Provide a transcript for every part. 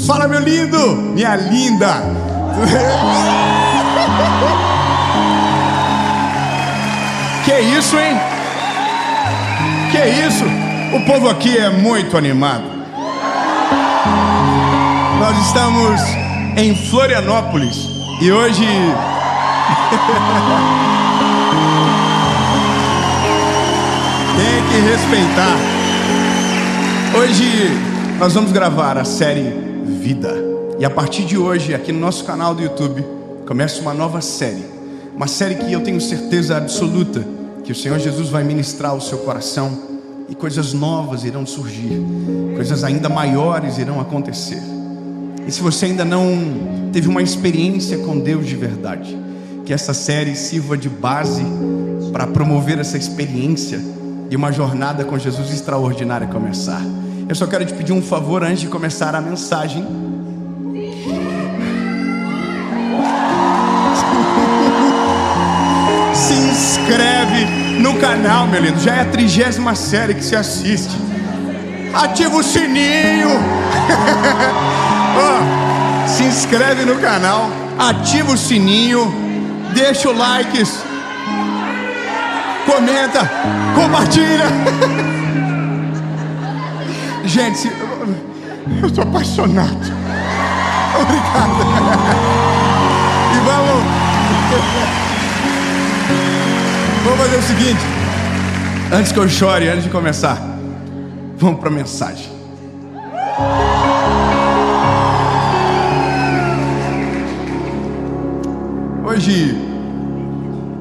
Fala, meu lindo, minha linda. Que isso, hein? Que isso? O povo aqui é muito animado. Nós estamos em Florianópolis e hoje tem que respeitar. Hoje nós vamos gravar a série Vida. E a partir de hoje, aqui no nosso canal do YouTube, começa uma nova série. Uma série que eu tenho certeza absoluta que o Senhor Jesus vai ministrar ao seu coração. E coisas novas irão surgir. Coisas ainda maiores irão acontecer. E se você ainda não teve uma experiência com Deus de verdade, que essa série sirva de base para promover essa experiência e uma jornada com Jesus extraordinária começar. Eu só quero te pedir um favor antes de começar a mensagem. Se inscreve no canal, meu lindo. Já é a 30ª série que você assiste. Ativa o sininho. Oh, se inscreve no canal, ativa o sininho, deixa o like, comenta, compartilha. Gente, eu tô apaixonado. Obrigado. E vamos fazer o seguinte. Antes que eu chore, antes de começar, vamos para a mensagem. Hoje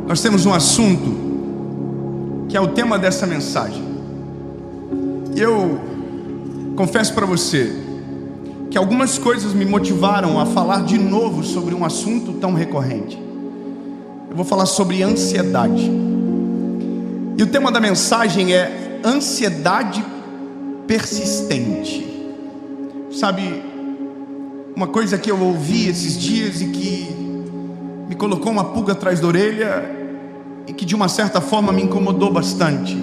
nós temos um assunto que é o tema dessa mensagem. Eu confesso para você que algumas coisas me motivaram a falar de novo sobre um assunto tão recorrente. Eu vou falar sobre ansiedade. E o tema da mensagem é ansiedade persistente. Sabe, uma coisa que eu ouvi esses dias e que me colocou uma pulga atrás da orelha e que de uma certa forma me incomodou bastante.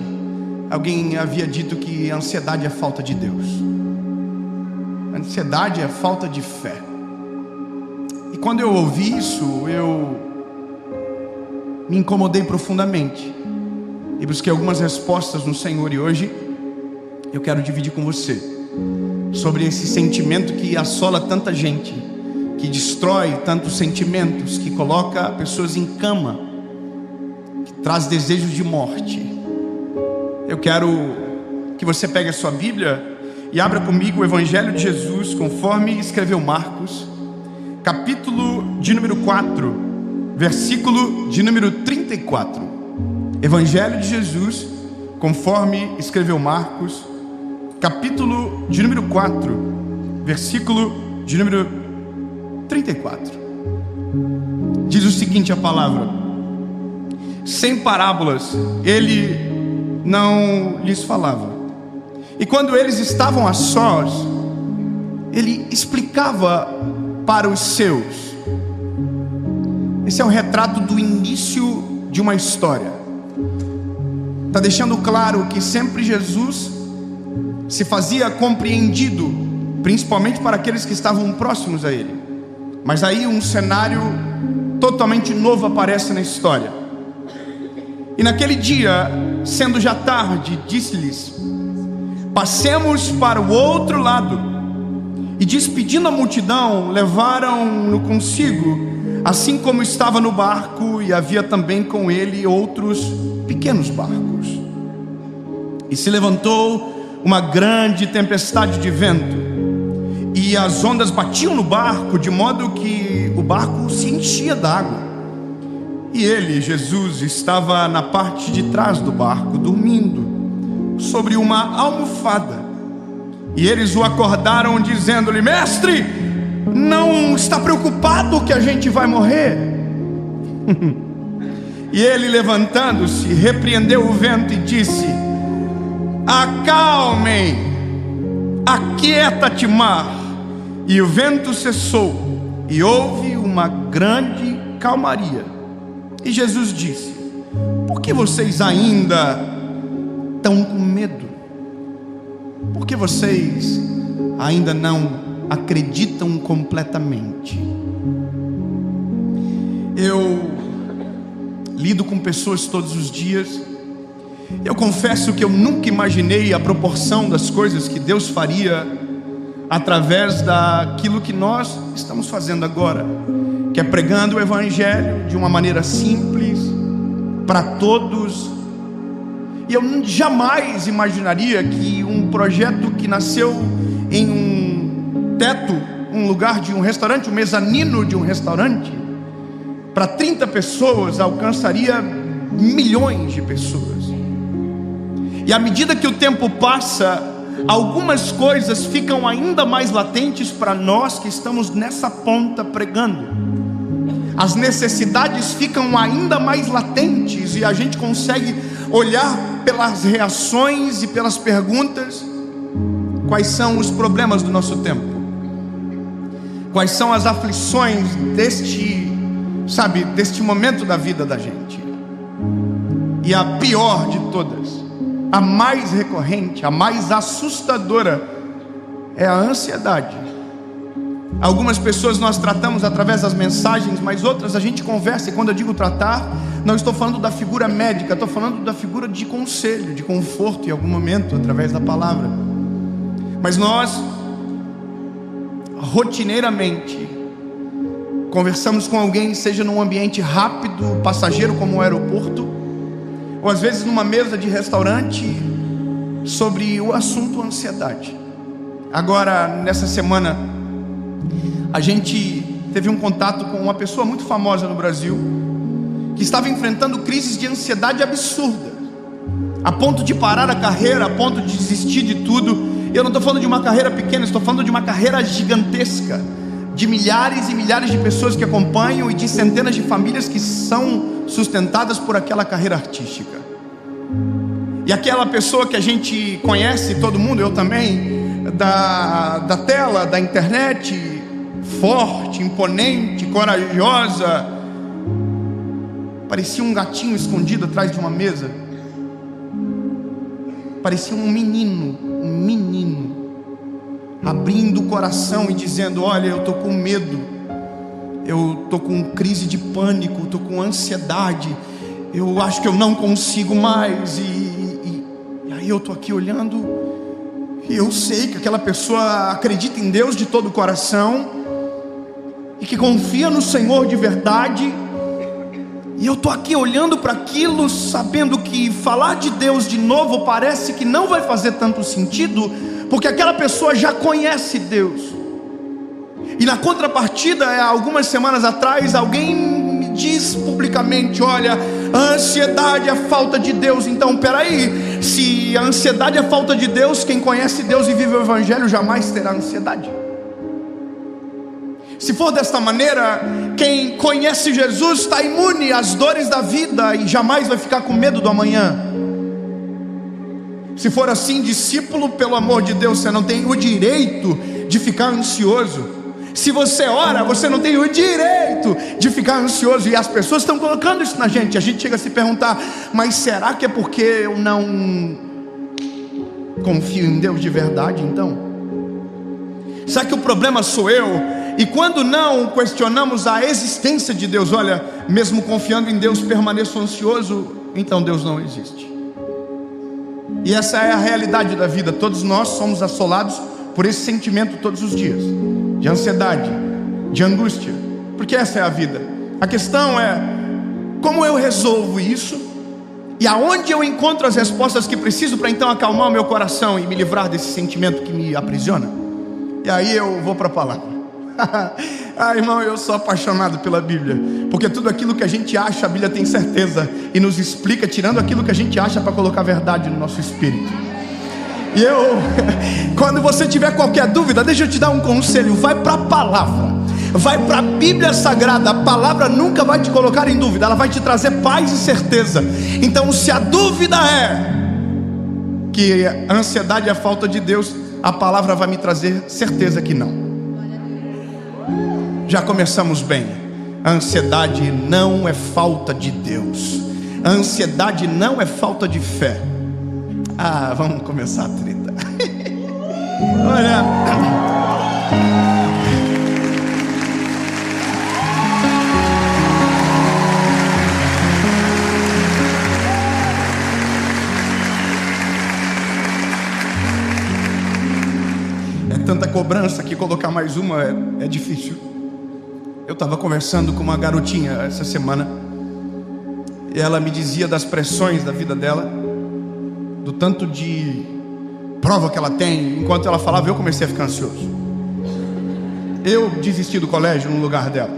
Alguém havia dito que a ansiedade é falta de Deus. A ansiedade é falta de fé. E quando eu ouvi isso, eu me incomodei profundamente e busquei algumas respostas no Senhor. E hoje eu quero dividir com você sobre esse sentimento que assola tanta gente, que destrói tantos sentimentos, que coloca pessoas em cama, que traz desejos de morte. Eu quero que você pegue a sua Bíblia e abra comigo o Evangelho de Jesus, conforme escreveu Marcos, capítulo de número 4, versículo de número 34. Evangelho de Jesus, conforme escreveu Marcos, capítulo de número 4, versículo de número 34. Diz o seguinte a palavra: sem parábolas ele não lhes falava, e quando eles estavam a sós, ele explicava para os seus. Esse é o retrato do início de uma história. Está deixando claro que sempre Jesus se fazia compreendido, principalmente para aqueles que estavam próximos a ele. Mas aí um cenário totalmente novo aparece na história. E naquele dia, sendo já tarde, disse-lhes: passemos para o outro lado. E despedindo a multidão, levaram-no consigo, assim como estava no barco, e havia também com ele outros pequenos barcos. E se levantou uma grande tempestade de vento, e as ondas batiam no barco, de modo que o barco se enchia d'água. E ele, Jesus, estava na parte de trás do barco, dormindo sobre uma almofada. E eles o acordaram, dizendo-lhe: mestre, não está preocupado que a gente vai morrer? E ele, levantando-se, repreendeu o vento e disse: acalmem, aquieta-te, mar. E o vento cessou, e houve uma grande calmaria. E Jesus disse: por que vocês ainda estão com medo? Por que vocês ainda não acreditam completamente. Eu lido com pessoas todos os dias. Eu confesso que eu nunca imaginei a proporção das coisas que Deus faria através daquilo que nós estamos fazendo agora, que é pregando o Evangelho de uma maneira simples, para todos. E eu jamais imaginaria que um projeto que nasceu em um teto, um lugar de um restaurante, um mezanino de um restaurante, para 30 pessoas, alcançaria milhões de pessoas. E à medida que o tempo passa, algumas coisas ficam ainda mais latentes para nós que estamos nessa ponta pregando. As necessidades ficam ainda mais latentes e a gente consegue olhar pelas reações e pelas perguntas quais são os problemas do nosso tempo, quais são as aflições deste momento da vida da gente. E a pior de todas, a mais recorrente, a mais assustadora, é a ansiedade. Algumas pessoas nós tratamos através das mensagens, mas outras a gente conversa. E quando eu digo tratar, não estou falando da figura médica, estou falando da figura de conselho, de conforto em algum momento, através da palavra. Mas nós, rotineiramente, conversamos com alguém, seja num ambiente rápido, passageiro como o aeroporto, ou às vezes numa mesa de restaurante, sobre o assunto ansiedade. Agora, nessa semana, a gente teve um contato com uma pessoa muito famosa no Brasil, que estava enfrentando crises de ansiedade absurda, a ponto de parar a carreira, a ponto de desistir de tudo. Eu não estou falando de uma carreira pequena, estou falando de uma carreira gigantesca, de milhares e milhares de pessoas que acompanham e de centenas de famílias que são sustentadas por aquela carreira artística. E aquela pessoa que a gente conhece, todo mundo, eu também, da tela, da internet, forte, imponente, corajosa, parecia um gatinho escondido atrás de uma mesa, parecia um menino, abrindo o coração e dizendo: olha, eu estou com medo, eu estou com crise de pânico, estou com ansiedade, eu acho que eu não consigo mais. E aí eu estou aqui olhando, e eu sei que aquela pessoa acredita em Deus de todo o coração, e que confia no Senhor de verdade. E eu estou aqui olhando para aquilo, sabendo que falar de Deus de novo parece que não vai fazer tanto sentido, porque aquela pessoa já conhece Deus. E na contrapartida, algumas semanas atrás, alguém me diz publicamente: olha, a ansiedade é falta de Deus. Então, peraí, se a ansiedade é falta de Deus, quem conhece Deus e vive o Evangelho jamais terá ansiedade. Se for desta maneira, quem conhece Jesus está imune às dores da vida e jamais vai ficar com medo do amanhã. Se for assim, discípulo, pelo amor de Deus, você não tem o direito de ficar ansioso. Se você ora, você não tem o direito de ficar ansioso. E as pessoas estão colocando isso na gente. A gente chega a se perguntar: mas será que é porque eu não confio em Deus de verdade então? Será que o problema sou eu? E quando não questionamos a existência de Deus, olha, mesmo confiando em Deus, permaneço ansioso, então Deus não existe. E essa é a realidade da vida. Todos nós somos assolados por esse sentimento todos os dias, de ansiedade, de angústia, porque essa é a vida. A questão é: como eu resolvo isso? E aonde eu encontro as respostas que preciso para então acalmar o meu coração e me livrar desse sentimento que me aprisiona? E aí eu vou para a palavra. Ah, irmão, eu sou apaixonado pela Bíblia, porque tudo aquilo que a gente acha, a Bíblia tem certeza e nos explica, tirando aquilo que a gente acha para colocar verdade no nosso espírito. E quando você tiver qualquer dúvida, deixa eu te dar um conselho: vai para a palavra, vai para a Bíblia Sagrada. A palavra nunca vai te colocar em dúvida, ela vai te trazer paz e certeza. Então, se a dúvida é que a ansiedade é a falta de Deus, a palavra vai me trazer certeza que não. Já começamos bem. A ansiedade não é falta de Deus. A ansiedade não é falta de fé. Ah, vamos começar a treta. Olha, tanta cobrança que colocar mais uma é difícil. Eu estava conversando com uma garotinha essa semana, e ela me dizia das pressões da vida dela, do tanto de prova que ela tem. Enquanto ela falava, eu comecei a ficar ansioso. Eu desisti do colégio no lugar dela.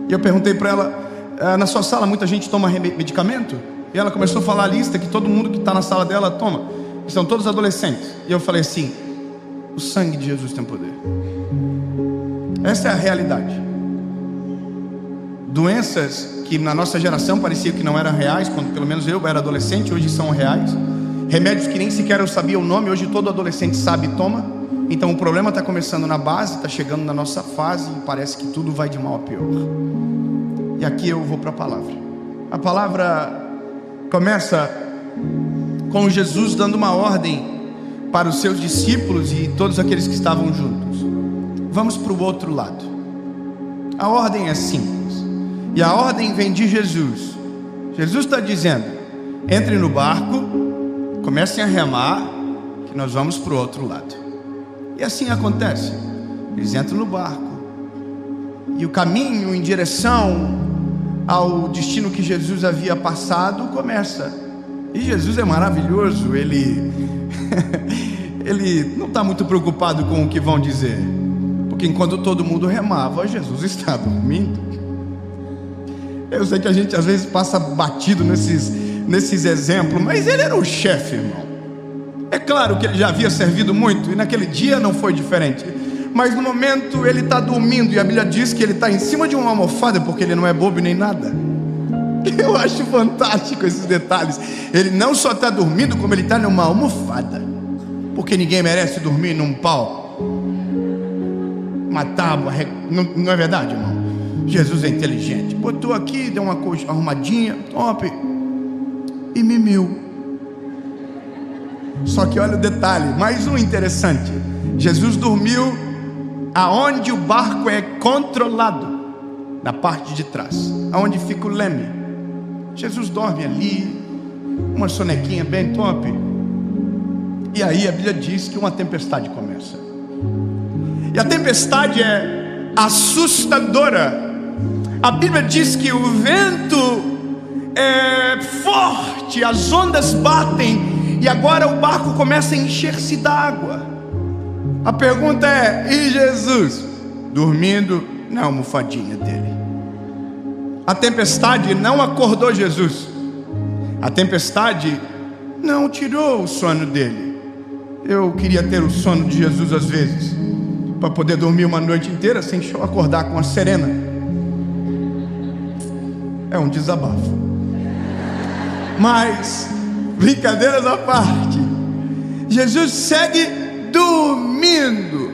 E eu perguntei para ela, na sua sala muita gente toma medicamento? E ela começou a falar a lista que todo mundo que está na sala dela toma. São todos adolescentes. E eu falei assim: o sangue de Jesus tem poder. Essa é a realidade. Doenças que na nossa geração parecia que não eram reais, quando pelo menos eu era adolescente, hoje são reais. Remédios que nem sequer eu sabia o nome, hoje todo adolescente sabe e toma. Então o problema está começando na base, está chegando na nossa fase e parece que tudo vai de mal a pior. E aqui eu vou para a palavra. A palavra começa com Jesus dando uma ordem para os seus discípulos e todos aqueles que estavam juntos. Vamos para o outro lado. A ordem é simples, e a ordem vem de Jesus. Jesus está dizendo: entrem no barco, comecem a remar, que nós vamos para o outro lado. E assim acontece. Eles entram no barco, e o caminho em direção ao destino que Jesus havia passado começa. E Jesus é maravilhoso. Ele não está muito preocupado com o que vão dizer, porque enquanto todo mundo remava, Jesus está dormindo. Eu sei que a gente às vezes passa batido nesses exemplos, mas ele era o chefe, irmão. É claro que ele já havia servido muito, e naquele dia não foi diferente. Mas no momento ele está dormindo, e a Bíblia diz que ele está em cima de uma almofada, porque ele não é bobo nem nada. Eu acho fantástico esses detalhes. Ele não só está dormindo, como ele está numa almofada, porque ninguém merece dormir num pau, uma tábua. Não é verdade, irmão? Jesus é inteligente, botou aqui, deu uma coisa arrumadinha, top, e mimiu. Só que olha o detalhe, mais um interessante. Jesus dormiu aonde o barco é controlado, na parte de trás, aonde fica o leme. Jesus dorme ali, uma sonequinha bem top. E aí a Bíblia diz que uma tempestade começa. E a tempestade é assustadora. A Bíblia diz que o vento é forte, as ondas batem, e agora o barco começa a encher-se d'água. A pergunta é: e Jesus? Dormindo na almofadinha dele. A tempestade não acordou Jesus. A tempestade não tirou o sono dele. Eu queria ter o sono de Jesus às vezes, para poder dormir uma noite inteira sem acordar com a serena. É um desabafo. Mas, brincadeiras à parte, Jesus segue dormindo,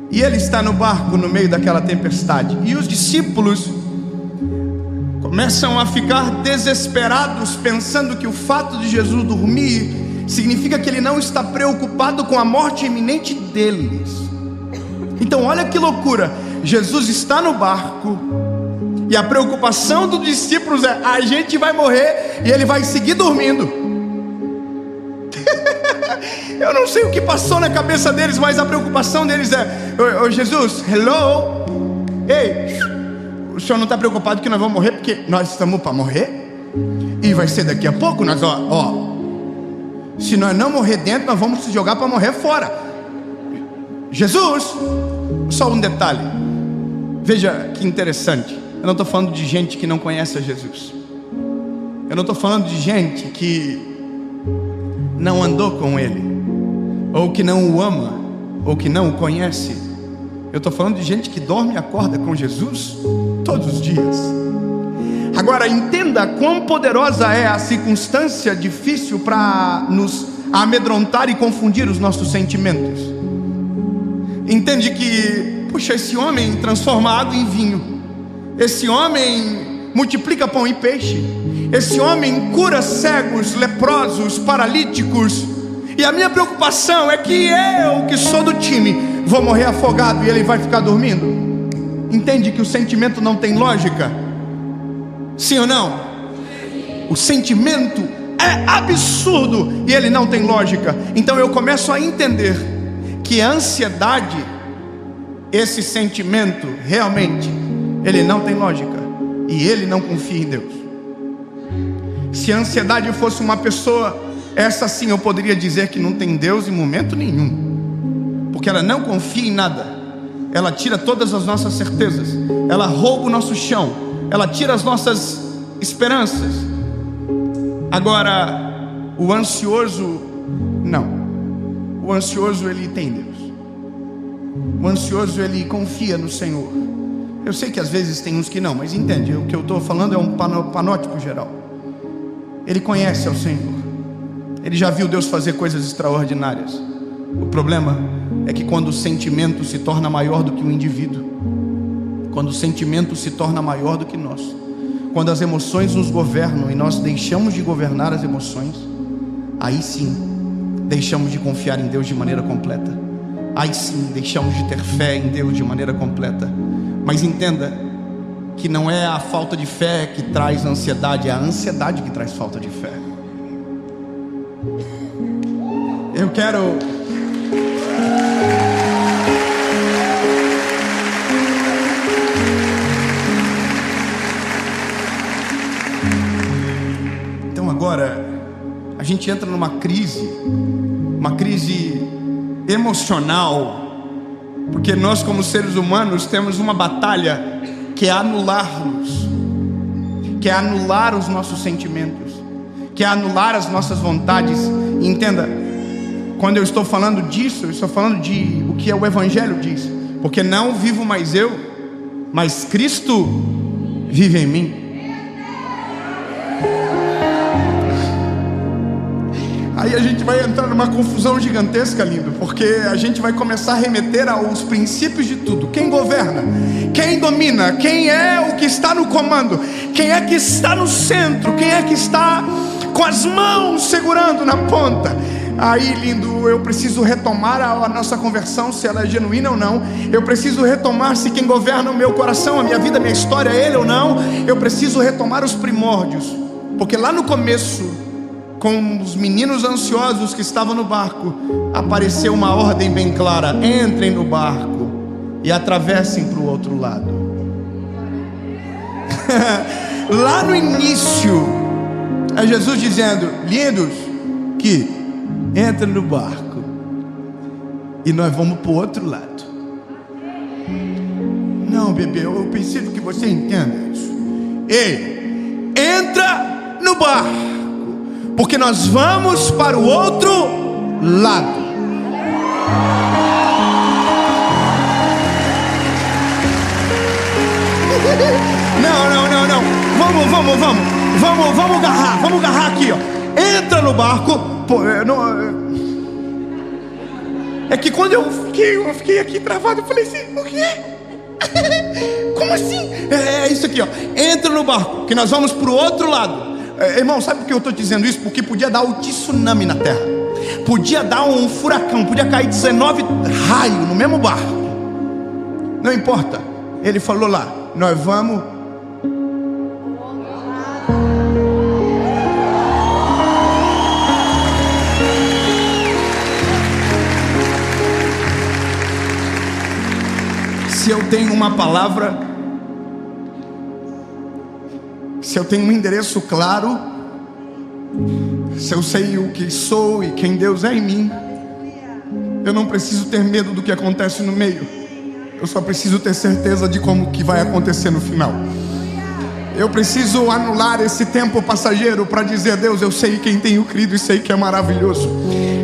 e ele está no barco no meio daquela tempestade. E os discípulos começam a ficar desesperados, pensando que o fato de Jesus dormir significa que ele não está preocupado com a morte iminente deles. Então olha que loucura, Jesus está no barco, e a preocupação dos discípulos é: a gente vai morrer e ele vai seguir dormindo. Eu não sei o que passou na cabeça deles, mas a preocupação deles é: ô Jesus, hello, ei, o senhor não está preocupado que nós vamos morrer, porque nós estamos para morrer, e vai ser daqui a pouco. Nós, se nós não morrer dentro, nós vamos se jogar para morrer fora. Jesus, só um detalhe, veja que interessante. Eu não estou falando de gente que não conhece a Jesus. Eu não estou falando de gente que não andou com ele, ou que não o ama, ou que não o conhece. Eu estou falando de gente que dorme e acorda com Jesus todos os dias. Agora entenda quão poderosa é a circunstância difícil para nos amedrontar e confundir os nossos sentimentos. Entende que, puxa, esse homem transforma água em vinho, esse homem multiplica pão e peixe, esse homem cura cegos, leprosos, paralíticos, e a minha preocupação é que eu, que sou do time, vou morrer afogado e ele vai ficar dormindo. Entende que o sentimento não tem lógica? Sim ou não? O sentimento é absurdo e ele não tem lógica. Então eu começo a entender que a ansiedade, esse sentimento, realmente, ele não tem lógica. E ele não confia em Deus. Se a ansiedade fosse uma pessoa, essa sim eu poderia dizer que não tem Deus em momento nenhum. Porque ela não confia em nada. Ela tira todas as nossas certezas. Ela rouba o nosso chão. Ela tira as nossas esperanças. Agora, o ansioso, não. O ansioso, ele tem Deus. O ansioso, ele confia no Senhor. Eu sei que às vezes tem uns que não, mas entende, o que eu estou falando é um panótipo geral. Ele conhece ao Senhor. Ele já viu Deus fazer coisas extraordinárias. O problema é que quando o sentimento se torna maior do que o indivíduo, quando o sentimento se torna maior do que nós, quando as emoções nos governam e nós deixamos de governar as emoções, aí sim, deixamos de confiar em Deus de maneira completa. Aí sim, deixamos de ter fé em Deus de maneira completa. Mas entenda que não é a falta de fé que traz ansiedade, é a ansiedade que traz falta de fé. Eu quero... Então agora, a gente entra numa crise emocional, porque nós como seres humanos temos uma batalha que é anular-nos, que é anular os nossos sentimentos, que é anular as nossas vontades. E entenda, quando eu estou falando disso, eu estou falando de o que o Evangelho diz, porque não vivo mais eu, mas Cristo vive em mim. Aí a gente vai entrar numa confusão gigantesca, lindo, porque a gente vai começar a remeter aos princípios de tudo. Quem governa? Quem domina? Quem é o que está no comando? Quem é que está no centro? Quem é que está com as mãos segurando na ponta? Aí, lindo, eu preciso retomar a nossa conversão, se ela é genuína ou não. Eu preciso retomar se quem governa o meu coração, a minha vida, a minha história é Ele ou não. Eu preciso retomar os primórdios, porque lá no começo, com os meninos ansiosos que estavam no barco, apareceu uma ordem bem clara: entrem no barco e atravessem para o outro lado. Lá no início, é Jesus dizendo: lindos, que entrem no barco e nós vamos para o outro lado. Não, bebê, eu preciso que você entenda isso. Ei, entra no barco, porque nós vamos para o outro lado. Não. Vamos agarrar aqui, ó. Entra no barco. Pô, é que quando eu fiquei aqui travado, eu falei assim: o quê? Como assim? É isso aqui, ó. Entra no barco, que nós vamos para o outro lado. Irmão, sabe por que eu estou dizendo isso? Porque podia dar o tsunami na terra, podia dar um furacão, podia cair 19 raios no mesmo barco. Não importa. Ele falou lá: nós vamos. Se eu tenho uma palavra, se eu tenho um endereço claro, se eu sei o que sou e quem Deus é em mim, eu não preciso ter medo do que acontece no meio. Eu só preciso ter certeza de como que vai acontecer no final. Eu preciso anular esse tempo passageiro para dizer: Deus, eu sei quem tenho crido e sei que é maravilhoso.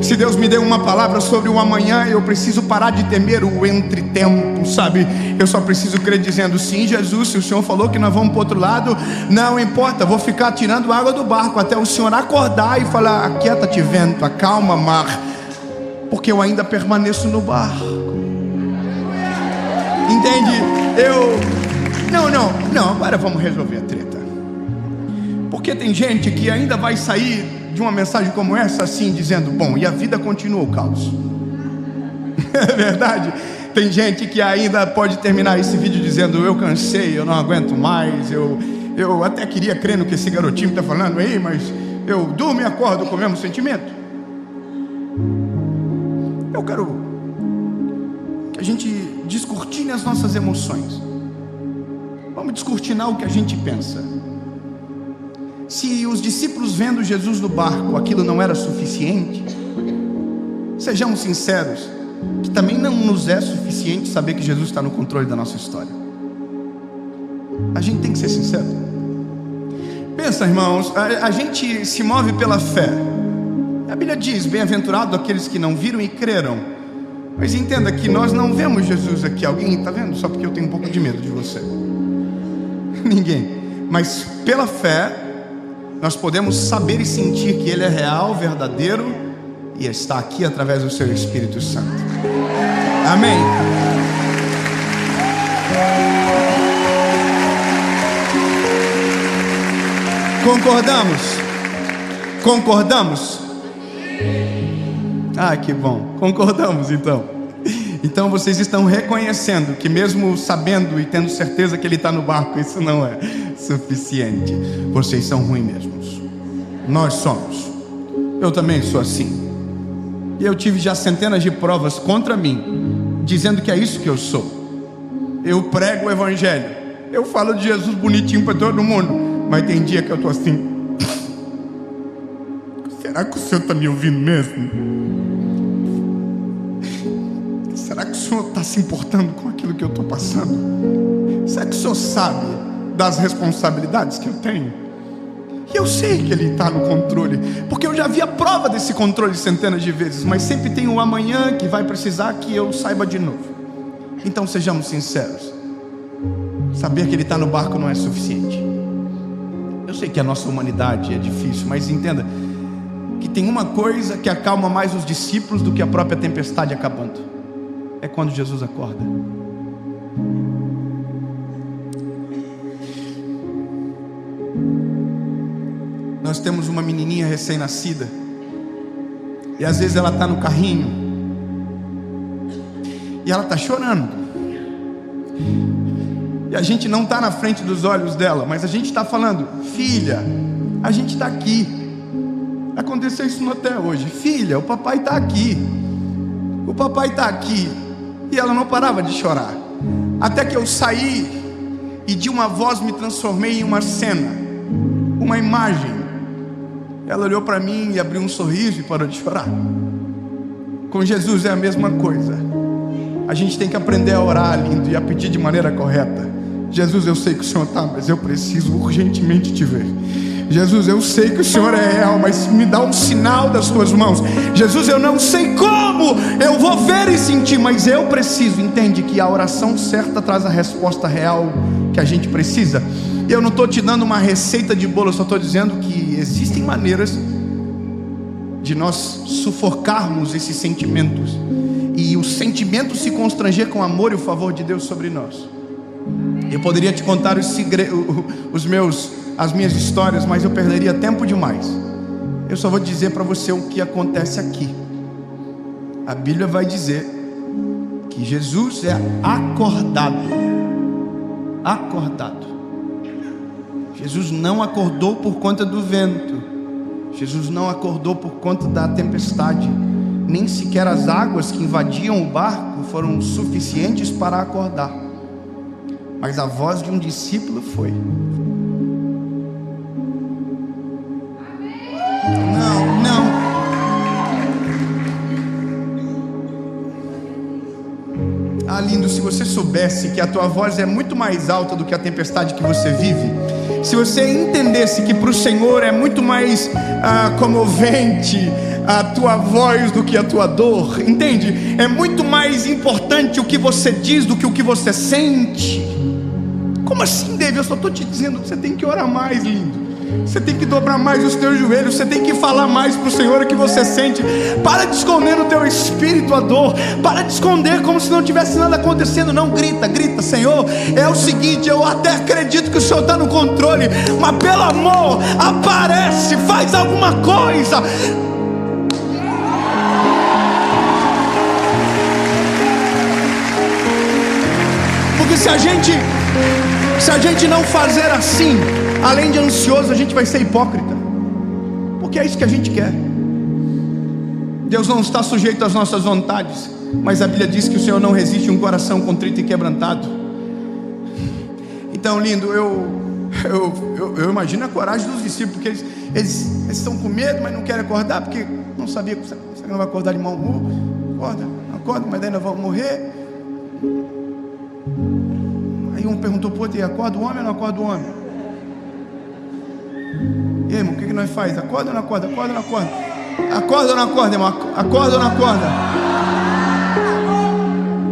Se Deus me deu uma palavra sobre o amanhã, eu preciso parar de temer o entretempo, sabe? Eu só preciso crer dizendo: sim, Jesus, se o Senhor falou que nós vamos para o outro lado, não importa, vou ficar tirando água do barco até o Senhor acordar e falar: aquieta-te vento, acalma mar, porque eu ainda permaneço no barco. Entende? Não, agora vamos resolver a treta. Porque tem gente que ainda vai sair de uma mensagem como essa assim, dizendo: bom, e a vida continua o caos. É verdade? Tem gente que ainda pode terminar esse vídeo dizendo: eu cansei, eu não aguento mais, eu até queria crer no que esse garotinho está falando aí, mas eu durmo e acordo com o mesmo sentimento. Eu quero a gente descortine as nossas emoções. Vamos descortinar o que a gente pensa. Se os discípulos vendo Jesus no barco, aquilo não era suficiente, sejamos sinceros, que também não nos é suficiente saber que Jesus está no controle da nossa história. A gente tem que ser sincero. Pensa, irmãos, a gente se move pela fé. A Bíblia diz: bem-aventurado aqueles que não viram e creram. Mas entenda que nós não vemos Jesus aqui. Alguém está vendo? Só porque eu tenho um pouco de medo de você. Ninguém. Mas pela fé nós podemos saber e sentir que Ele é real, verdadeiro e está aqui através do seu Espírito Santo. Amém. Concordamos? Concordamos? Ah, que bom. Concordamos então. Então vocês estão reconhecendo que mesmo sabendo e tendo certeza que Ele está no barco, isso não é suficiente. Vocês são ruins mesmos. Nós somos. Eu também sou assim. E eu tive já centenas de provas contra mim, dizendo que é isso que eu sou. Eu prego o Evangelho. Eu falo de Jesus bonitinho para todo mundo. Mas tem dia que eu estou assim: será que o Senhor está me ouvindo mesmo? Será que o Senhor está se importando com aquilo que eu estou passando? Será que o Senhor sabe das responsabilidades que eu tenho? E eu sei que Ele está no controle, porque eu já vi a prova desse controle centenas de vezes. Mas sempre tem um amanhã que vai precisar que eu saiba de novo. Então sejamos sinceros. Saber que Ele está no barco não é suficiente. Eu sei que a nossa humanidade é difícil, mas entenda que tem uma coisa que acalma mais os discípulos do que a própria tempestade acabando. É quando Jesus acorda. Nós temos uma menininha recém-nascida, e às vezes ela está no carrinho e ela está chorando, e a gente não está na frente dos olhos dela, mas a gente está falando: filha, a gente está aqui. Aconteceu isso até hoje. Filha, o papai está aqui. O papai está aqui. E ela não parava de chorar, até que eu saí e de uma voz me transformei em uma cena, uma imagem. Ela olhou para mim e abriu um sorriso e parou de chorar. Com Jesus é a mesma coisa. A gente tem que aprender a orar, lindo, e a pedir de maneira correta. Jesus, eu sei que o Senhor está, mas eu preciso urgentemente te ver. Jesus, eu sei que o Senhor é real, mas me dá um sinal das tuas mãos. Jesus, eu não sei como eu vou ver e sentir, mas eu preciso. Entende que a oração certa traz a resposta real que a gente precisa. E eu não estou te dando uma receita de bolo, eu só estou dizendo que existem maneiras de nós sufocarmos esses sentimentos, e o sentimento se constranger com o amor e o favor de Deus sobre nós. Eu poderia te contar as minhas histórias, mas eu perderia tempo demais. Eu só vou dizer para você o que acontece aqui. A Bíblia vai dizer que Jesus é acordado. Acordado. Jesus não acordou por conta do vento. Jesus não acordou por conta da tempestade. Nem sequer as águas que invadiam o barco foram suficientes para acordar. Mas a voz de um discípulo foi. Não. Ah, lindo, se você soubesse que a tua voz é muito mais alta do que a tempestade que você vive. Se você entendesse que para o Senhor é muito mais comovente a tua voz do que a tua dor. Entende? É muito mais importante o que você diz do que o que você sente. Como assim, David? Eu só estou te dizendo que você tem que orar mais, lindo. Você tem que dobrar mais os teus joelhos. Você tem que falar mais para o Senhor o que você sente. Para de esconder no teu espírito a dor. Para de esconder como se não tivesse nada acontecendo. Não, grita, Senhor, é o seguinte, eu até acredito que o Senhor está no controle, mas pelo amor, aparece, faz alguma coisa. Porque se a gente não fazer assim, além de ansioso, a gente vai ser hipócrita. Porque é isso que a gente quer. Deus não está sujeito às nossas vontades. mas a Bíblia diz que o Senhor não resiste a um coração contrito e quebrantado. Então, lindo, eu imagino a coragem dos discípulos, porque eles estão com medo, mas não querem acordar, porque não sabia que você não vai acordar de mau humor. Acorda, mas daí nós vamos morrer. Aí um perguntou para o outro: acorda o homem ou não acorda o homem? E aí, irmão, o que nós faz? Acorda ou não acorda? Acorda ou não acorda? Acorda ou não acorda, irmão? Acorda ou não acorda?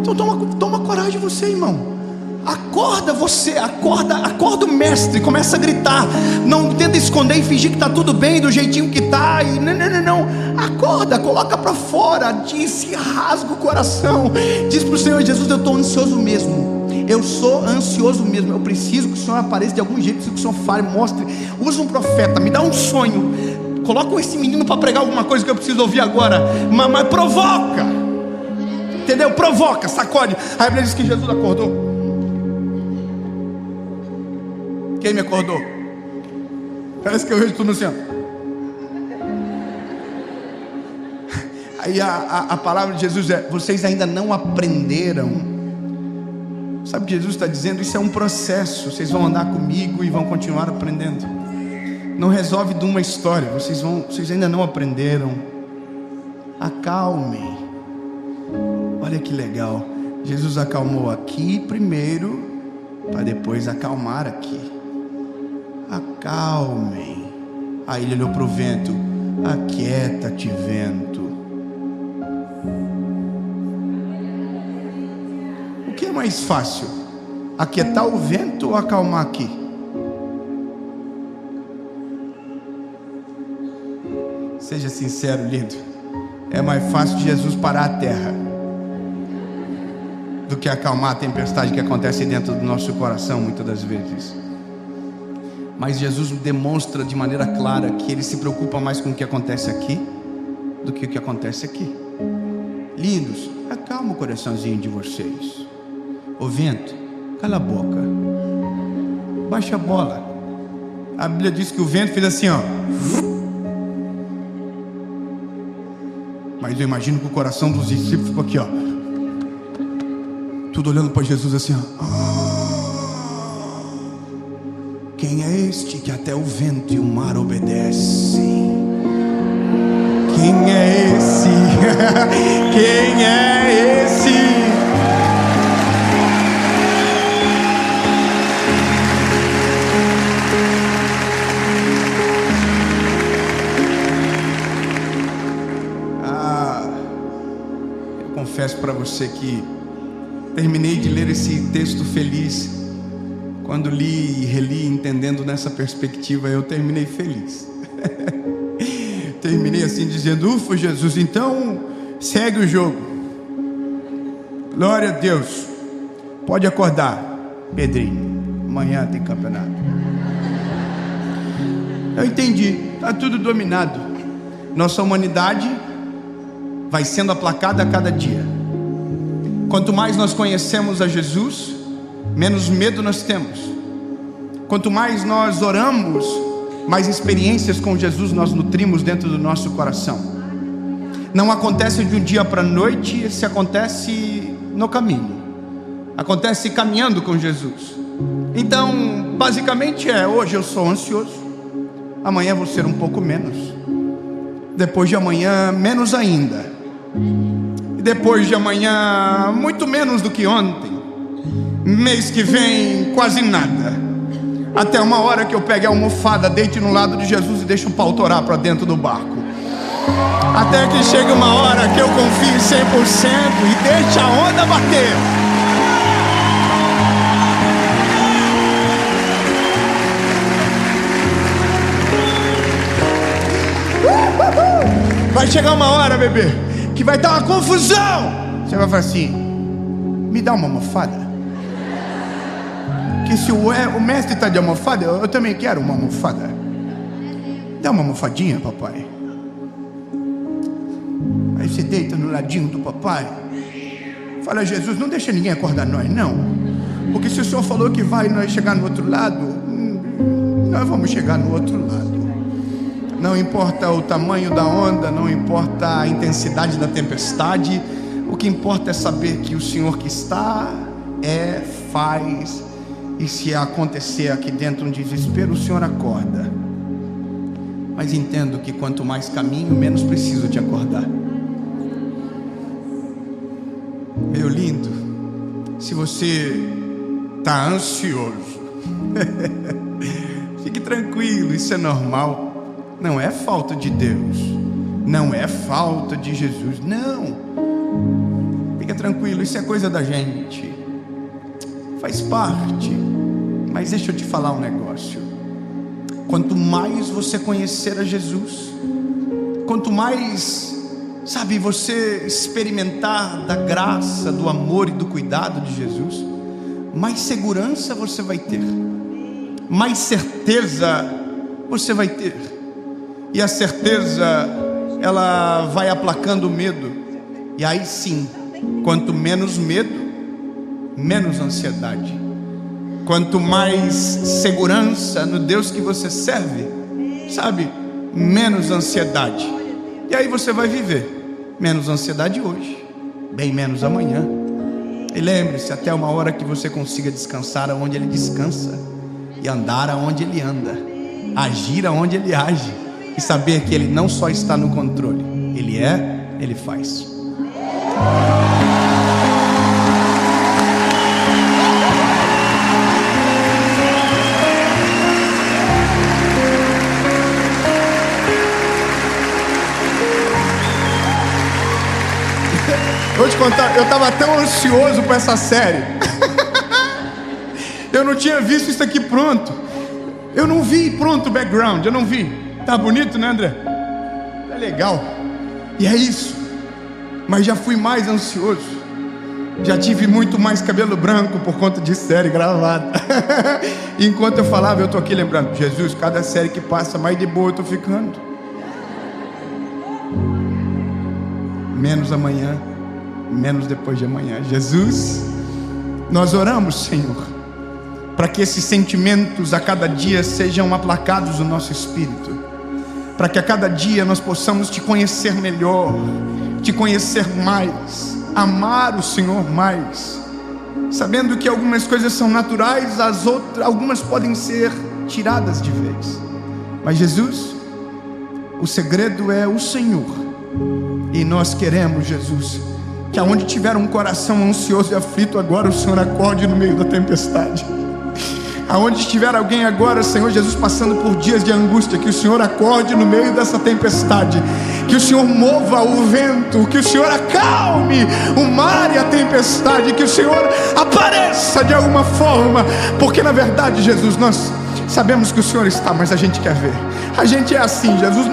Então toma coragem você, irmão. Acorda você, acorda o mestre, começa a gritar. Não tenta esconder e fingir que está tudo bem do jeitinho que está. Não. Acorda, coloca para fora, diz, rasga o coração. Diz para o Senhor Jesus: eu estou ansioso mesmo. Eu sou ansioso mesmo. Eu preciso que o Senhor apareça de algum jeito, preciso que o Senhor fale, mostre. Usa um profeta, me dá um sonho. Coloca esse menino para pregar alguma coisa que eu preciso ouvir agora. Mas provoca, entendeu? Provoca, sacode. A Bíblia diz que Jesus acordou. Quem me acordou? Parece que eu vejo tudo assim, ó. Aí a palavra de Jesus é: vocês ainda não aprenderam. Sabe o que Jesus está dizendo? Isso é um processo. Vocês vão andar comigo e vão continuar aprendendo. Não resolve de uma história. Vocês ainda não aprenderam. Acalmem. Olha que legal. Jesus acalmou aqui primeiro, para depois acalmar aqui. Acalmem. Aí ele olhou para o vento: aquieta-te, vento. O que é mais fácil? Aquietar o vento ou acalmar aqui? Seja sincero, lindo. É mais fácil de Jesus parar a terra do que acalmar a tempestade que acontece dentro do nosso coração muitas das vezes. Mas Jesus demonstra de maneira clara que Ele se preocupa mais com o que acontece aqui do que o que acontece aqui. Lindos, acalma o coraçãozinho de vocês. O vento, cala a boca, baixa a bola. A Bíblia diz que o vento fez assim, ó. Mas eu imagino que o coração dos discípulos ficou aqui, ó. Tudo olhando para Jesus assim, ó. Quem é este que até o vento e o mar obedecem? Quem é esse? Quem é esse? Eu confesso para você que terminei de ler esse texto feliz. Quando li e reli, entendendo nessa perspectiva, eu terminei feliz. Terminei assim dizendo: ufa, Jesus, então segue o jogo. Glória a Deus. Pode acordar, Pedrinho, amanhã tem campeonato. Eu entendi, está tudo dominado. Nossa humanidade vai sendo aplacada a cada dia. Quanto mais nós conhecemos a Jesus, menos medo nós temos. Quanto mais nós oramos, mais experiências com Jesus nós nutrimos dentro do nosso coração. Não acontece de um dia para a noite, isso acontece no caminho. Acontece caminhando com Jesus. Então, basicamente hoje eu sou ansioso, amanhã vou ser um pouco menos, depois de amanhã menos ainda, e depois de amanhã muito menos do que ontem. Mês que vem quase nada, até uma hora que eu pegue a almofada, deite no lado de Jesus e deixe o pau torar para dentro do barco. Até que chegue uma hora que eu confie 100% e deixe a onda bater. Vai chegar uma hora, bebê, que vai dar uma confusão. Você vai falar assim: me dá uma almofada. Que se o mestre está de almofada, eu também quero uma almofada. Dá uma almofadinha, papai. Aí você deita no ladinho do papai. Fala: Jesus, não deixa ninguém acordar nós, não. Porque se o Senhor falou que vai nós chegar no outro lado, nós vamos chegar no outro lado. Não importa o tamanho da onda, não importa a intensidade da tempestade, O que importa é saber que o Senhor que está, faz, e se acontecer aqui dentro um desespero, o Senhor acorda. Mas entendo que quanto mais caminho, menos preciso te acordar. Meu lindo, se você está ansioso, fique tranquilo, isso é normal. Não é falta de Deus, não é falta de Jesus, não. Fica tranquilo, isso é coisa da gente, faz parte. Mas deixa eu te falar um negócio. Quanto mais você conhecer a Jesus, quanto mais, você experimentar da graça, do amor e do cuidado de Jesus, mais segurança você vai ter, mais certeza você vai ter. E a certeza, ela vai aplacando o medo. E aí sim, quanto menos medo, menos ansiedade. Quanto mais segurança no Deus que você serve, menos ansiedade. E aí você vai viver menos ansiedade hoje, bem menos amanhã. E lembre-se, até uma hora que você consiga descansar aonde Ele descansa, e andar aonde Ele anda, agir aonde Ele age, e saber que Ele não só está no controle, Ele faz. Vou te contar, eu estava tão ansioso para essa série. Eu não tinha visto isso aqui pronto. Eu não vi pronto o background, eu não vi. Tá bonito, né, André? É legal. E é isso. Mas já fui mais ansioso. Já tive muito mais cabelo branco por conta de série gravada. Enquanto eu falava, eu tô aqui lembrando: Jesus, cada série que passa, mais de boa eu tô ficando. Menos amanhã, menos depois de amanhã. Jesus, nós oramos, Senhor, para que esses sentimentos a cada dia sejam aplacados no nosso espírito, para que a cada dia nós possamos te conhecer melhor, te conhecer mais, amar o Senhor mais, sabendo que algumas coisas são naturais, algumas podem ser tiradas de vez. Mas Jesus, o segredo é o Senhor. E nós queremos, Jesus, que aonde tiver um coração ansioso e aflito agora, o Senhor acorde no meio da tempestade. Aonde estiver alguém agora, Senhor Jesus, passando por dias de angústia, que o Senhor acorde no meio dessa tempestade, que o Senhor mova o vento, que o Senhor acalme o mar e a tempestade, que o Senhor apareça de alguma forma, porque na verdade, Jesus, nós sabemos que o Senhor está, mas a gente quer ver. A gente é assim, Jesus,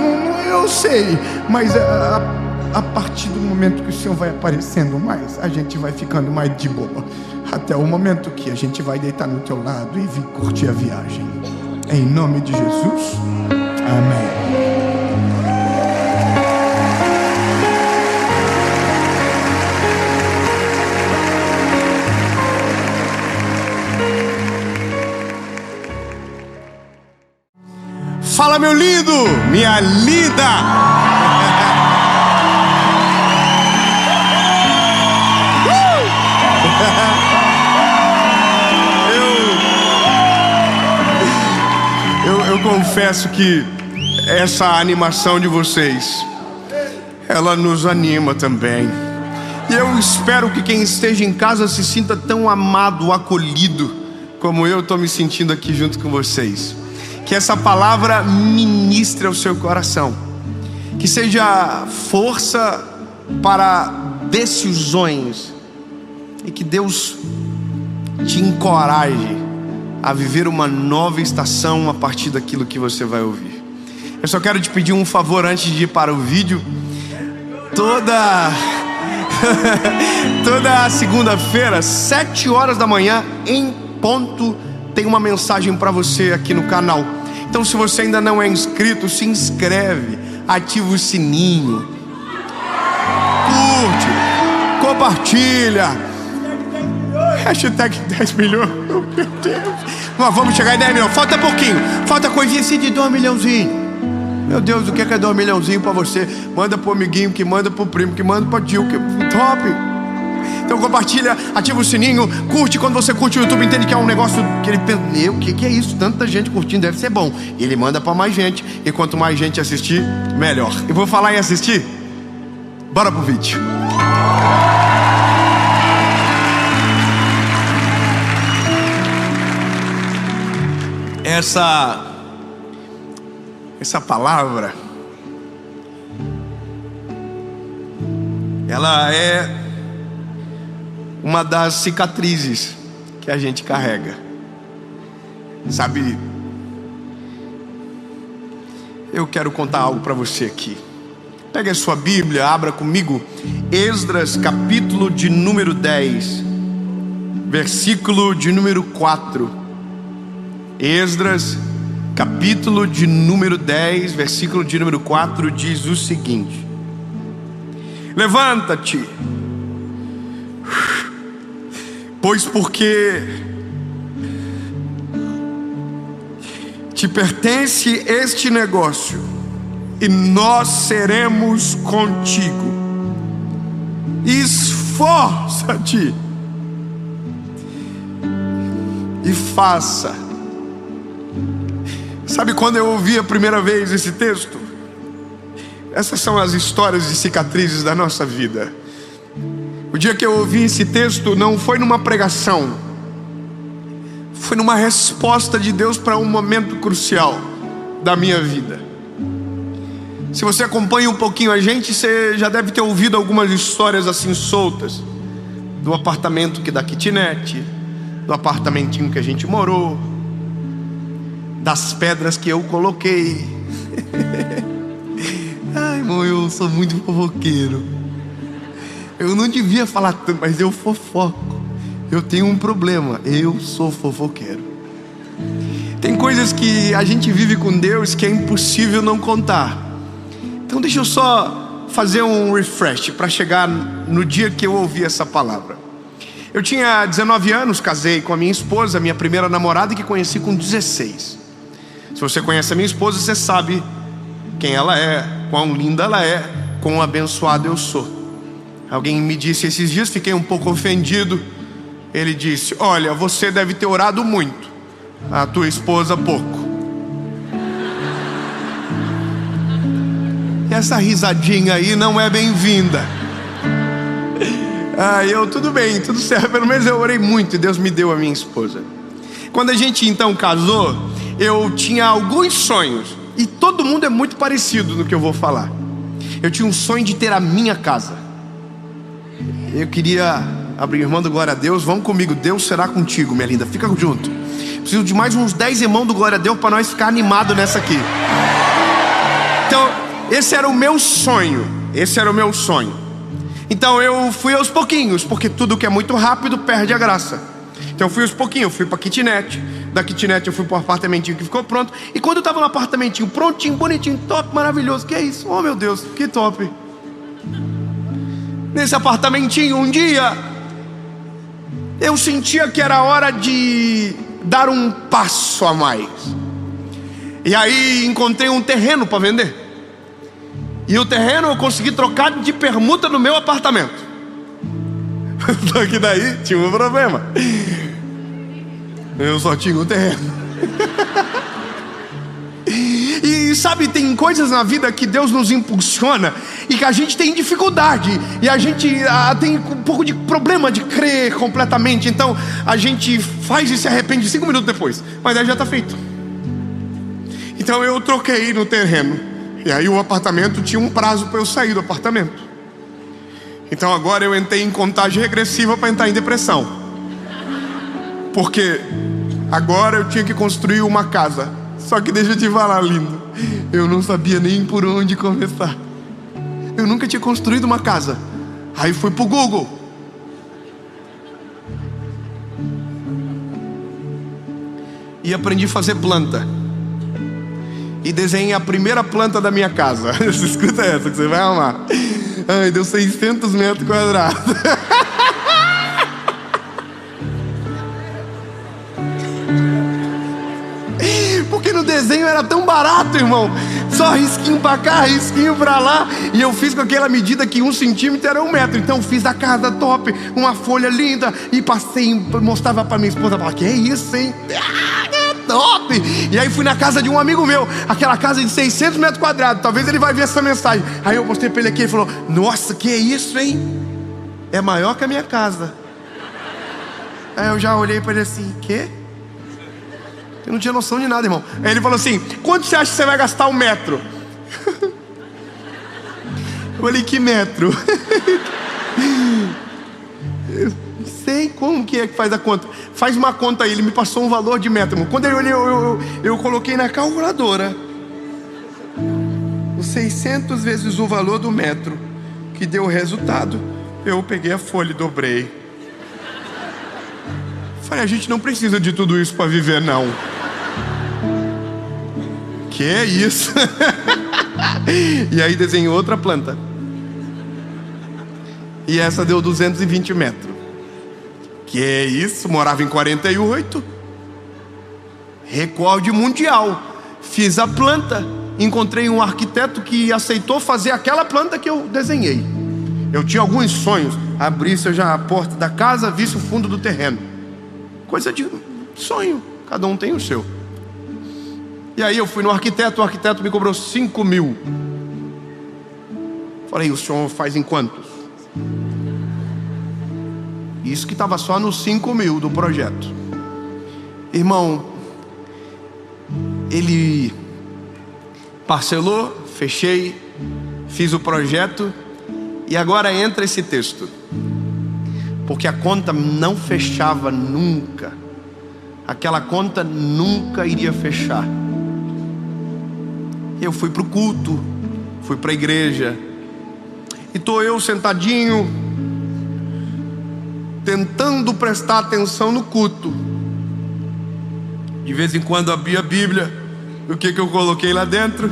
eu sei, mas a partir do momento que o Senhor vai aparecendo mais, a gente vai ficando mais de boa, até o momento que a gente vai deitar no teu lado e vir curtir a viagem. Em nome de Jesus, amém. Fala, meu lindo, minha linda. Eu confesso que essa animação de vocês, ela nos anima também. E eu espero que quem esteja em casa se sinta tão amado, acolhido, como eu estou me sentindo aqui junto com vocês. Que essa palavra ministre ao seu coração, que seja força para decisões, e que Deus te encoraje a viver uma nova estação a partir daquilo que você vai ouvir. Eu só quero te pedir um favor antes de ir para o vídeo. Toda segunda-feira, 7 horas da manhã, em ponto, tem uma mensagem para você aqui no canal. Então, se você ainda não é inscrito, se inscreve, ativa o sininho, curte, compartilha. Hashtag 10 milhões. Meu Deus. Mas vamos chegar em 10 milhões. Falta pouquinho. Falta coisinha assim de 2 milhãozinho. Meu Deus, o que é 2 milhãozinho para você? Manda pro amiguinho, que manda pro primo, que manda pro tio, que top. Então compartilha, ativa o sininho, curte. Quando você curte o YouTube, entende que é um negócio que ele pensa, o que é isso? Tanta gente curtindo, deve ser bom. E ele manda para mais gente, e quanto mais gente assistir, melhor. E vou falar em assistir, bora pro vídeo. Essa palavra, ela é uma das cicatrizes que a gente carrega. Sabe, eu quero contar algo para você aqui. Pega a sua Bíblia, abra comigo Esdras, capítulo de número 10, versículo de número 4. Esdras, capítulo de número 10, versículo de número 4, diz o seguinte: levanta-te, pois porque te pertence este negócio, e nós seremos contigo. Esforça-te e faça. Sabe quando eu ouvi a primeira vez esse texto? Essas são as histórias de cicatrizes da nossa vida. O dia que eu ouvi esse texto não foi numa pregação, foi numa resposta de Deus para um momento crucial da minha vida. Se você acompanha um pouquinho a gente, você já deve ter ouvido algumas histórias assim soltas, do apartamento que dá kitnet, do apartamentinho que a gente morou, das pedras que eu coloquei. Ai, irmão, eu sou muito fofoqueiro. Eu não devia falar tanto, mas eu fofoco. Eu tenho um problema, eu sou fofoqueiro. Tem coisas que a gente vive com Deus que é impossível não contar. Então deixa eu só fazer um refresh para chegar no dia que eu ouvi essa palavra. Eu tinha 19 anos, casei com a minha esposa, minha primeira namorada, que conheci com 16. Se você conhece a minha esposa, você sabe quem ela é, quão linda ela é, quão abençoado eu sou. Alguém me disse esses dias, fiquei um pouco ofendido. Ele disse: olha, você deve ter orado muito, a tua esposa pouco. E essa risadinha aí não é bem-vinda. Tudo bem, tudo certo. Pelo menos eu orei muito e Deus me deu a minha esposa. Quando a gente então casou, eu tinha alguns sonhos, e todo mundo é muito parecido no que eu vou falar. Eu tinha um sonho de ter a minha casa. Eu queria abrir, irmão do Glória a Deus, vamos comigo, Deus será contigo, minha linda, fica junto. Preciso de mais uns 10 irmãos do Glória a Deus para nós ficar animados nessa aqui. Então, esse era o meu sonho. Então eu fui aos pouquinhos, porque tudo que é muito rápido perde a graça. Então eu fui aos pouquinhos, eu fui para a kitnet. Da kitnet eu fui para o apartamentinho que ficou pronto. E quando eu estava no apartamentinho prontinho, bonitinho, top, maravilhoso, que é isso? Oh meu Deus, que top. Nesse apartamentinho, um dia eu sentia que era hora de dar um passo a mais. E aí encontrei um terreno para vender. E o terreno eu consegui trocar de permuta no meu apartamento. Só que daí tinha um problema. Eu só tinha um terreno. E sabe, tem coisas na vida que Deus nos impulsiona e que a gente tem dificuldade, e a gente tem um pouco de problema de crer completamente. Então a gente faz e se arrepende 5 minutos depois, mas aí já está feito. Então eu troquei no terreno, e aí o apartamento tinha um prazo para eu sair do apartamento. Então agora eu entrei em contagem regressiva para entrar em depressão, porque agora eu tinha que construir uma casa. Só que deixa eu te falar, lindo, eu não sabia nem por onde começar. Eu nunca tinha construído uma casa. Aí fui pro Google. E aprendi a fazer planta. E desenhei a primeira planta da minha casa. Escuta essa que você vai amar. Ai, deu 600 metros quadrados. Porque no desenho era tão barato, irmão. só risquinho pra cá, risquinho pra lá. E eu fiz com aquela medida que 1 centímetro era 1 metro. Então fiz a casa top, uma folha linda. E passei, mostrava pra minha esposa. Falava, que é isso, hein? É top! E aí fui na casa de um amigo meu, aquela casa de 600 metros quadrados. Talvez ele vai ver essa mensagem. Aí eu mostrei pra ele aqui, ele falou, nossa, que é isso, hein? É maior que a minha casa. Aí eu já olhei pra ele assim, quê? Eu não tinha noção de nada, irmão. Aí ele falou assim, quanto você acha que você vai gastar 1 metro? Eu falei, que metro? Eu não sei como que é que faz a conta. Faz uma conta aí, ele me passou um valor de metro, irmão. Quando eu olhei, eu coloquei na calculadora os 600 vezes o valor do metro, que deu o resultado. Eu peguei a folha e dobrei. Falei, a gente não precisa de tudo isso para viver, não. Que é isso? E aí desenhei outra planta. E essa deu 220 metros. Que é isso? Morava em 48. Recorde mundial. Fiz a planta. Encontrei um arquiteto que aceitou fazer aquela planta que eu desenhei. Eu tinha alguns sonhos. Abrisse já a porta da casa, visse o fundo do terreno. Coisa de sonho. Cada um tem o seu. E aí eu fui no arquiteto. O arquiteto me cobrou 5 mil. Falei, o senhor faz em quantos? Isso que estava só nos 5 mil do projeto. Irmão, ele parcelou, fechei, fiz o projeto. E agora entra esse texto. Porque a conta não fechava nunca. Aquela conta nunca iria fechar. Eu fui para o culto, fui para a igreja. E estou eu sentadinho, tentando prestar atenção no culto. De vez em quando abri a Bíblia. O que eu coloquei lá dentro?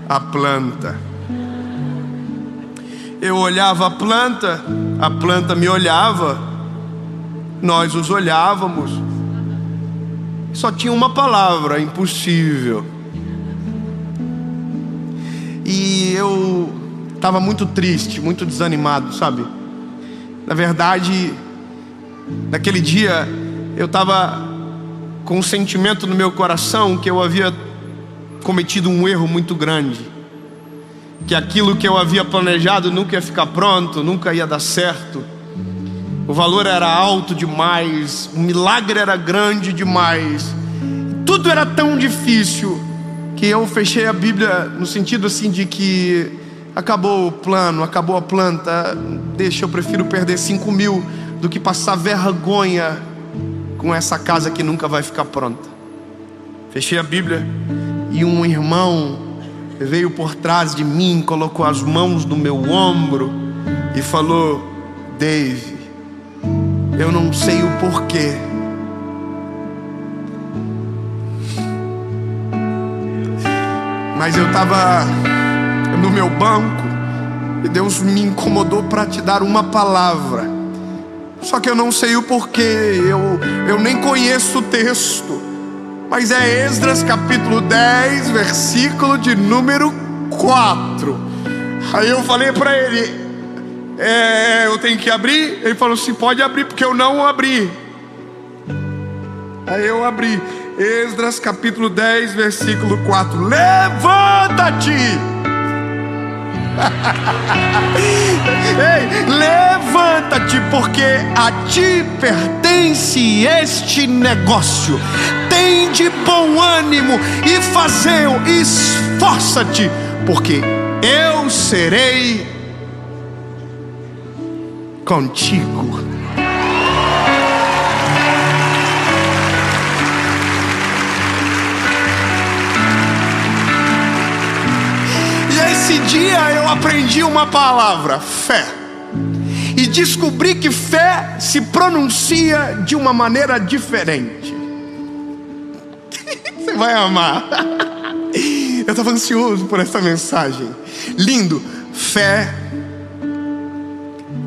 A planta. Eu olhava a planta me olhava, nós os olhávamos. Só tinha uma palavra, impossível. E eu estava muito triste, muito desanimado, sabe? Na verdade, naquele dia eu estava com um sentimento no meu coração que eu havia cometido um erro muito grande, que aquilo que eu havia planejado nunca ia ficar pronto, nunca ia dar certo. O valor era alto demais, o milagre era grande demais, tudo era tão difícil que eu fechei a Bíblia no sentido assim de que acabou o plano, acabou a planta. Deixa, eu prefiro perder 5 mil do que passar vergonha com essa casa que nunca vai ficar pronta. Fechei a Bíblia e um irmão veio por trás de mim, colocou as mãos no meu ombro e falou: Dave, eu não sei o porquê, mas eu estava no meu banco e Deus me incomodou para te dar uma palavra. Só que eu não sei o porquê, eu nem conheço o texto, mas é Esdras capítulo 10, versículo de número 4. Aí eu falei para ele, eu tenho que abrir? Ele falou assim, pode abrir, porque eu não abri. Aí eu abri, Esdras capítulo 10, versículo 4. Levanta-te! Ei, levanta-te, porque a ti pertence este negócio. Tem de bom ânimo e fazei-o, esforça-te, porque eu serei contigo. Esse dia eu aprendi uma palavra, fé, e descobri que fé se pronuncia de uma maneira diferente. Você vai amar. Eu estava ansioso por essa mensagem. Lindo. Fé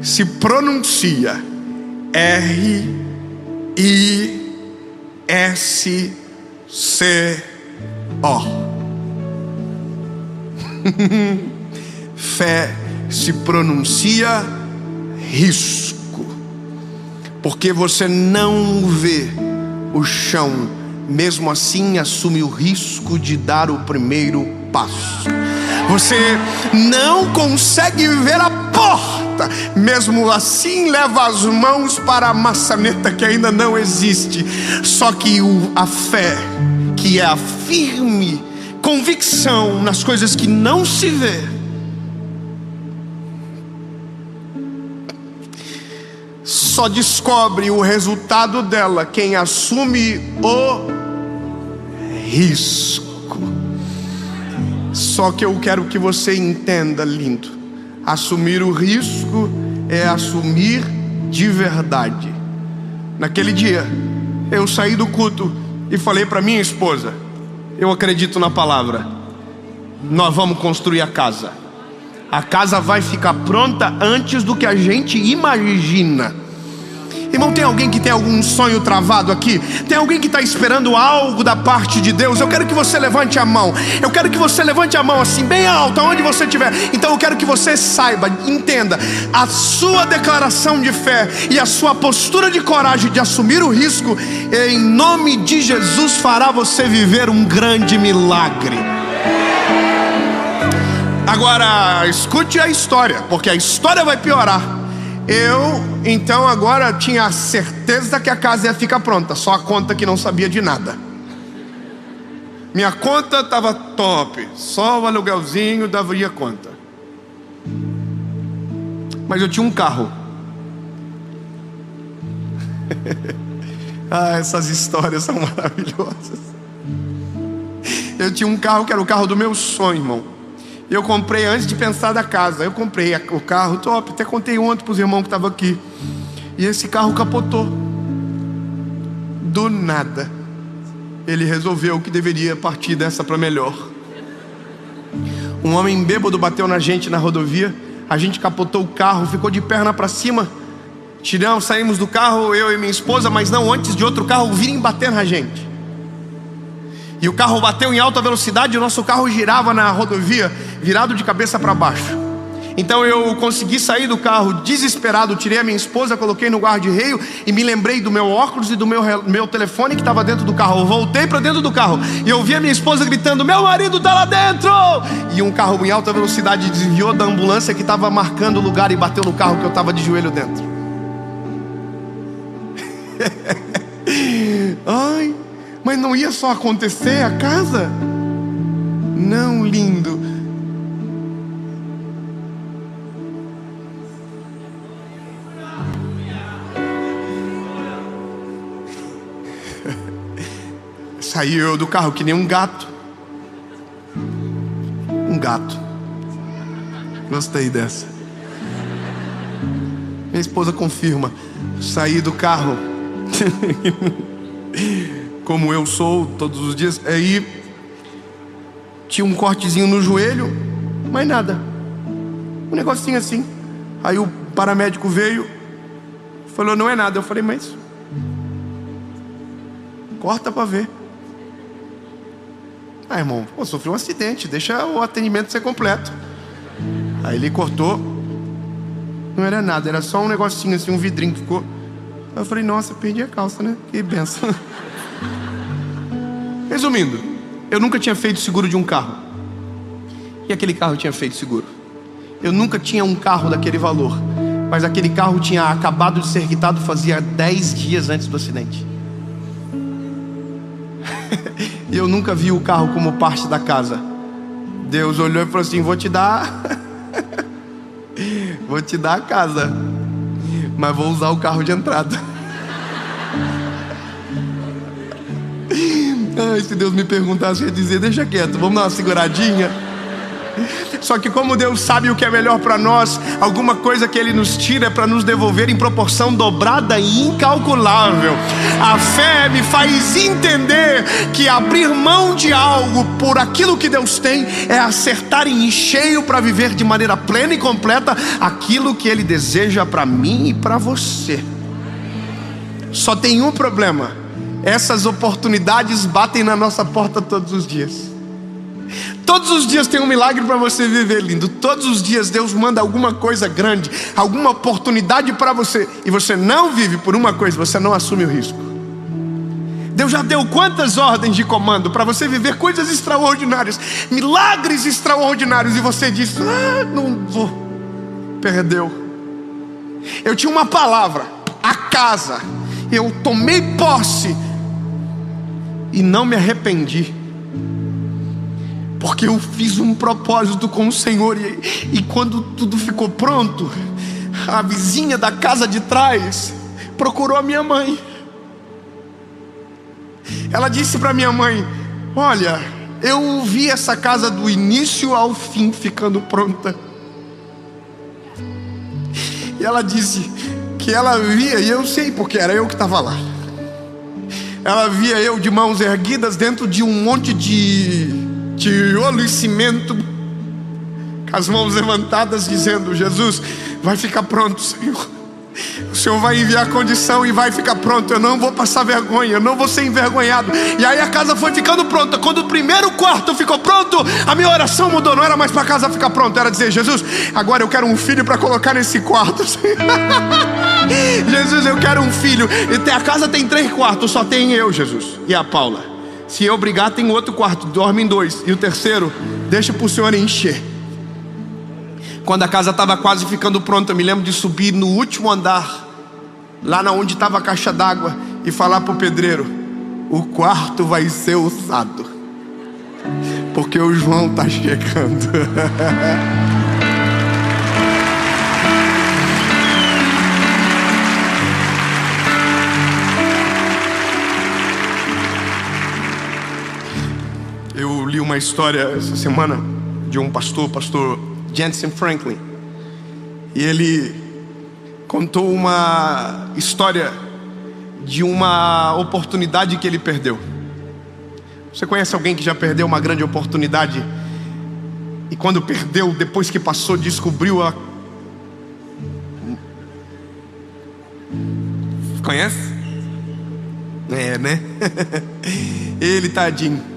se pronuncia R-I-S-C-H. ó. Fé se pronuncia risco, porque você não vê o chão, mesmo assim assume o risco de dar o primeiro passo. Você não consegue ver a porta, mesmo assim leva as mãos para a maçaneta que ainda não existe. Só que a fé, que é a firme convicção nas coisas que não se vê, só descobre o resultado dela quem assume o risco. Só que eu quero que você entenda, lindo, assumir o risco é assumir de verdade. Naquele dia, eu saí do culto e falei para minha esposa: eu acredito na palavra, nós vamos construir a casa. A casa vai ficar pronta antes do que a gente imagina. Irmão, tem alguém que tem algum sonho travado aqui? Tem alguém que está esperando algo da parte de Deus? Eu quero que você levante a mão. Eu quero que você levante a mão assim, bem alto, aonde você estiver. Então eu quero que você saiba, entenda, a sua declaração de fé e a sua postura de coragem de assumir o risco, em nome de Jesus, fará você viver um grande milagre. Agora, escute a história, porque a história vai piorar. Eu, então, agora tinha a certeza que a casa ia ficar pronta, só a conta que não sabia de nada. Minha conta estava top, só o aluguelzinho daria conta. Mas eu tinha um carro. Ah, essas histórias são maravilhosas. Eu tinha um carro que era o carro do meu sonho, irmão. Eu comprei antes de pensar da casa. Eu comprei o carro top. Até contei ontem para os irmãos que estavam aqui. E esse carro capotou. Do nada. Ele resolveu que deveria partir dessa para melhor. Um homem bêbado bateu na gente na rodovia. A gente capotou o carro, ficou de perna para cima. Saímos do carro, eu e minha esposa, mas não antes de outro carro virem bater na gente. E o carro bateu em alta velocidade e o nosso carro girava na rodovia, virado de cabeça para baixo. Então eu consegui sair do carro desesperado, tirei a minha esposa, coloquei no guarda-reio e me lembrei do meu óculos e do meu telefone que estava dentro do carro. Eu voltei para dentro do carro e eu vi a minha esposa gritando: meu marido está lá dentro! E um carro em alta velocidade desviou da ambulância que estava marcando o lugar e bateu no carro que eu estava de joelho dentro. Ai, mas não ia só acontecer a casa? Não, lindo. Saí eu do carro que nem um gato. Um gato. Gostei dessa. Minha esposa confirma. Saí do carro como eu sou todos os dias. Aí tinha um cortezinho no joelho, mas nada, um negocinho assim. Aí o paramédico veio, falou: não é nada. Eu falei: mas corta pra ver. Ah, irmão, sofri um acidente, deixa o atendimento ser completo. Aí ele cortou, não era nada, era só um negocinho assim, um vidrinho que ficou. Aí eu falei: nossa, perdi a calça, né? Que benção. Resumindo, eu nunca tinha feito seguro de um carro. E aquele carro tinha feito seguro. Eu nunca tinha um carro daquele valor, mas aquele carro tinha acabado de ser quitado fazia 10 dias antes do acidente. E eu nunca vi o carro como parte da casa. Deus olhou e falou assim: vou te dar vou te dar a casa, mas vou usar o carro de entrada. Ai, se Deus me perguntasse, eu ia dizer: deixa quieto, vamos dar uma seguradinha. Só que como Deus sabe o que é melhor para nós, alguma coisa que Ele nos tira é para nos devolver em proporção dobrada e incalculável. A fé me faz entender que abrir mão de algo por aquilo que Deus tem é acertar em cheio para viver de maneira plena e completa aquilo que Ele deseja para mim e para você. Só tem um problema: essas oportunidades batem na nossa porta todos os dias. Todos os dias tem um milagre para você viver, lindo. Todos os dias Deus manda alguma coisa grande, alguma oportunidade para você, e você não vive por uma coisa, você não assume o risco. Deus já deu quantas ordens de comando para você viver coisas extraordinárias, milagres extraordinários, e você diz: não vou. Perdeu. Eu tinha uma palavra, a casa, eu tomei posse e não me arrependi, porque eu fiz um propósito com o Senhor. E quando tudo ficou pronto, a vizinha da casa de trás procurou a minha mãe. Ela disse para minha mãe: olha, eu vi essa casa do início ao fim ficando pronta. E ela disse que ela via, e eu sei porque era eu que estava lá, ela via eu de mãos erguidas dentro de um monte de tijolo e cimento, com as mãos levantadas, dizendo: Jesus, vai ficar pronto, Senhor. O Senhor vai enviar condição e vai ficar pronto. Eu não vou passar vergonha, eu não vou ser envergonhado. E aí a casa foi ficando pronta. Quando o primeiro quarto ficou pronto, a minha oração mudou. Não era mais para a casa ficar pronta, era dizer: Jesus, agora eu quero um filho para colocar nesse quarto. Jesus, eu quero um filho. E a casa tem 3 quartos, só tem eu, Jesus, e a Paula. Se eu brigar, tem outro quarto, dorme em 2. E o terceiro, deixa para o Senhor encher. Quando a casa estava quase ficando pronta, eu me lembro de subir no último andar, lá onde estava a caixa d'água, e falar para o pedreiro: o quarto vai ser usado, porque o João está chegando. Eu li uma história essa semana de um pastor Jentezen Franklin, e ele contou uma história de uma oportunidade que ele perdeu. Você conhece alguém que já perdeu uma grande oportunidade e quando perdeu, depois que passou, descobriu a... Conhece? É, né? Ele, tadinho,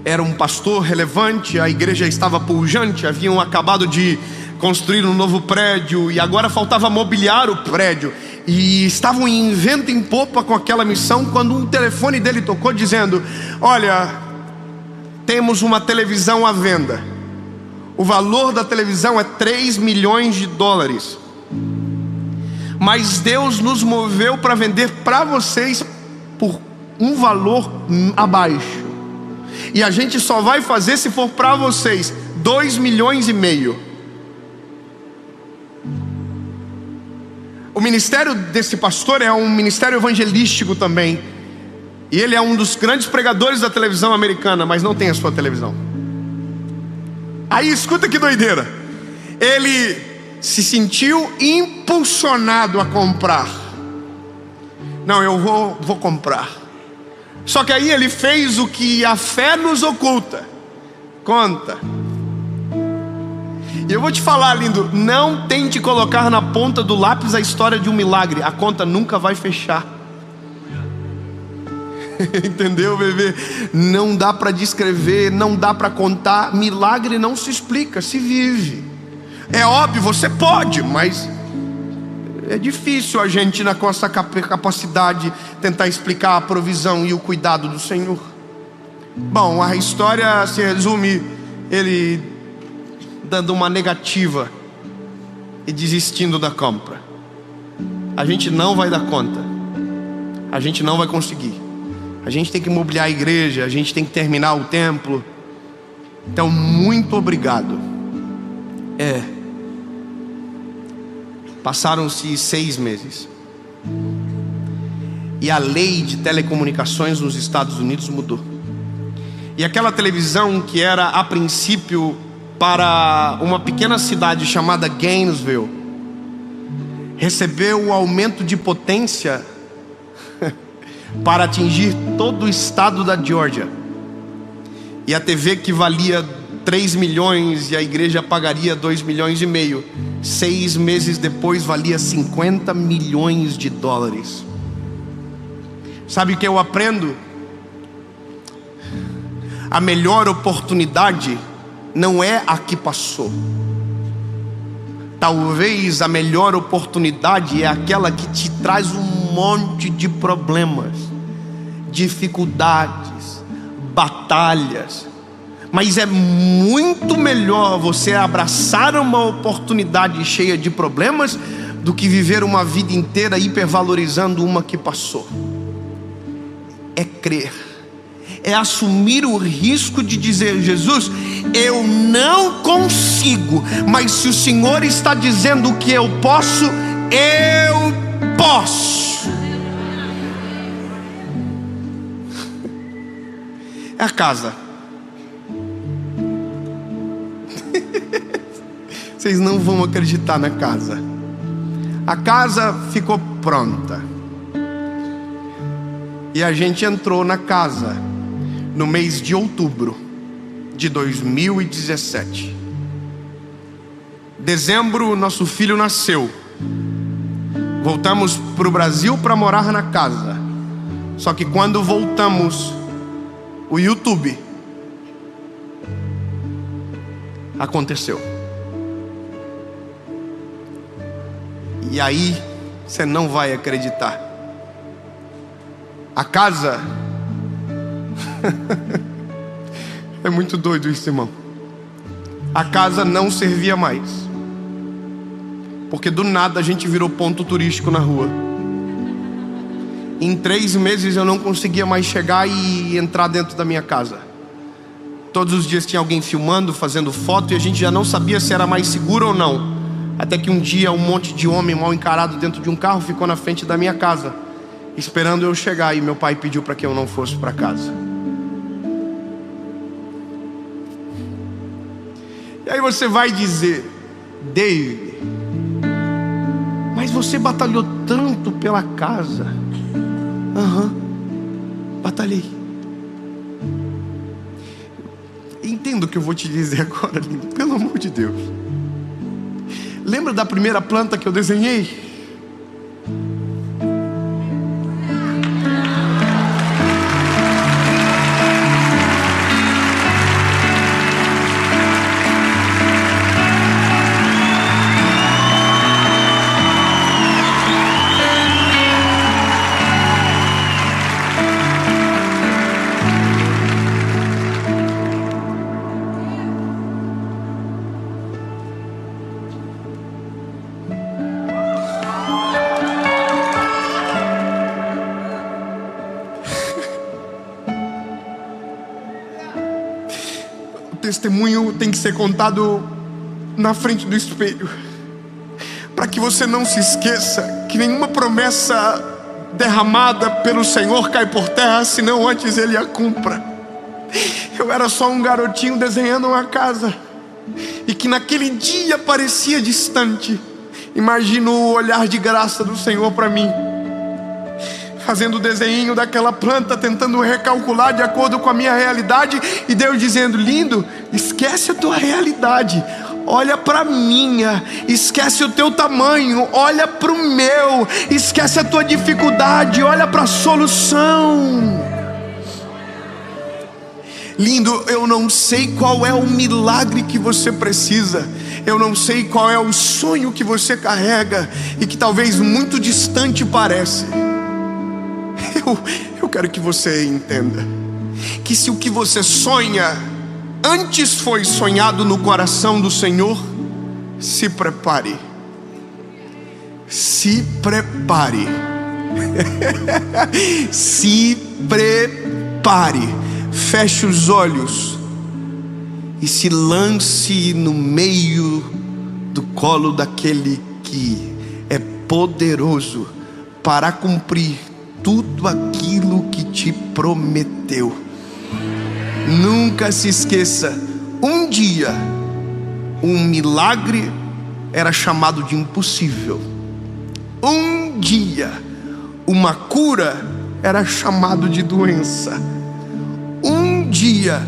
era um pastor relevante, a igreja estava pujante, haviam acabado de construir um novo prédio e agora faltava mobiliar o prédio, e estavam em vento em popa com aquela missão, quando um telefone dele tocou dizendo: olha, temos uma televisão à venda, o valor da televisão é 3 milhões de dólares, mas Deus nos moveu para vender para vocês por um valor abaixo, e a gente só vai fazer se for para vocês 2,5 milhões. O ministério desse pastor é um ministério evangelístico também, e ele é um dos grandes pregadores da televisão americana, mas não tem a sua televisão. Aí escuta que doideira, ele se sentiu impulsionado a comprar. Não, eu vou comprar. Só que aí ele fez o que a fé nos oculta: conta. E eu vou te falar, lindo, não tente colocar na ponta do lápis a história de um milagre, a conta nunca vai fechar. Entendeu, bebê? Não dá para descrever, não dá para contar. Milagre não se explica, se vive. É óbvio, você pode, mas é difícil a gente, na nossa capacidade, tentar explicar a provisão e o cuidado do Senhor. Bom, a história se resume ele dando uma negativa e desistindo da compra. A gente não vai dar conta, a gente não vai conseguir, a gente tem que mobiliar a igreja, a gente tem que terminar o templo. Então, muito obrigado. Passaram-se 6 meses e a lei de telecomunicações nos Estados Unidos mudou. E aquela televisão, que era a princípio para uma pequena cidade chamada Gainesville, recebeu o aumento de potência para atingir todo o estado da Geórgia. E a TV, que valia 3 milhões e a igreja pagaria 2,5 milhões, 6 meses depois valia 50 milhões de dólares. Sabe o que eu aprendo? a melhor oportunidade não é a que passou. Talvez a melhor oportunidade é aquela que te traz um monte de problemas, dificuldades, batalhas. Mas é muito melhor você abraçar uma oportunidade cheia de problemas do que viver uma vida inteira hipervalorizando uma que passou. É crer, é assumir o risco de dizer: Jesus, eu não consigo, mas se o Senhor está dizendo que eu posso, eu posso. É a casa. Vocês não vão acreditar na casa. A casa ficou pronta e a gente entrou na casa no mês de outubro de 2017. Dezembro, nosso filho nasceu. Voltamos para o Brasil para morar na casa. Só que quando voltamos, o YouTube aconteceu. E aí você não vai acreditar. A casa é muito doido isso, irmão. A casa não servia mais, porque do nada a gente virou ponto turístico na rua. Em 3 meses eu não conseguia mais chegar e entrar dentro da minha casa. Todos os dias tinha alguém filmando, fazendo foto, e a gente já não sabia se era mais seguro ou não. Até que um dia um monte de homem mal encarado dentro de um carro ficou na frente da minha casa, esperando eu chegar, e meu pai pediu para que eu não fosse para casa. E aí você vai dizer: David, mas você batalhou tanto pela casa. Batalhei. Entenda o que eu vou te dizer agora, lindo, pelo amor de Deus. Lembra da primeira planta que eu desenhei? Testemunho tem que ser contado na frente do espelho, para que você não se esqueça que nenhuma promessa derramada pelo Senhor cai por terra, senão antes Ele a cumpra. Eu era só um garotinho desenhando uma casa, e que naquele dia parecia distante. Imagino o olhar de graça do Senhor para mim, fazendo o desenho daquela planta, tentando recalcular de acordo com a minha realidade, e Deus dizendo: lindo, esquece a tua realidade, olha para a minha. Esquece o teu tamanho, olha para o meu. Esquece a tua dificuldade, olha para a solução. Lindo, eu não sei qual é o milagre que você precisa, eu não sei qual é o sonho que você carrega e que talvez muito distante parece. Eu quero que você entenda que se o que você sonha antes foi sonhado no coração do Senhor, se prepare. Se prepare. Se prepare. Feche os olhos e se lance no meio do colo daquele que é poderoso para cumprir tudo aquilo que te prometeu. Nunca se esqueça, um dia um milagre era chamado de impossível. Um dia uma cura era chamado de doença. Um dia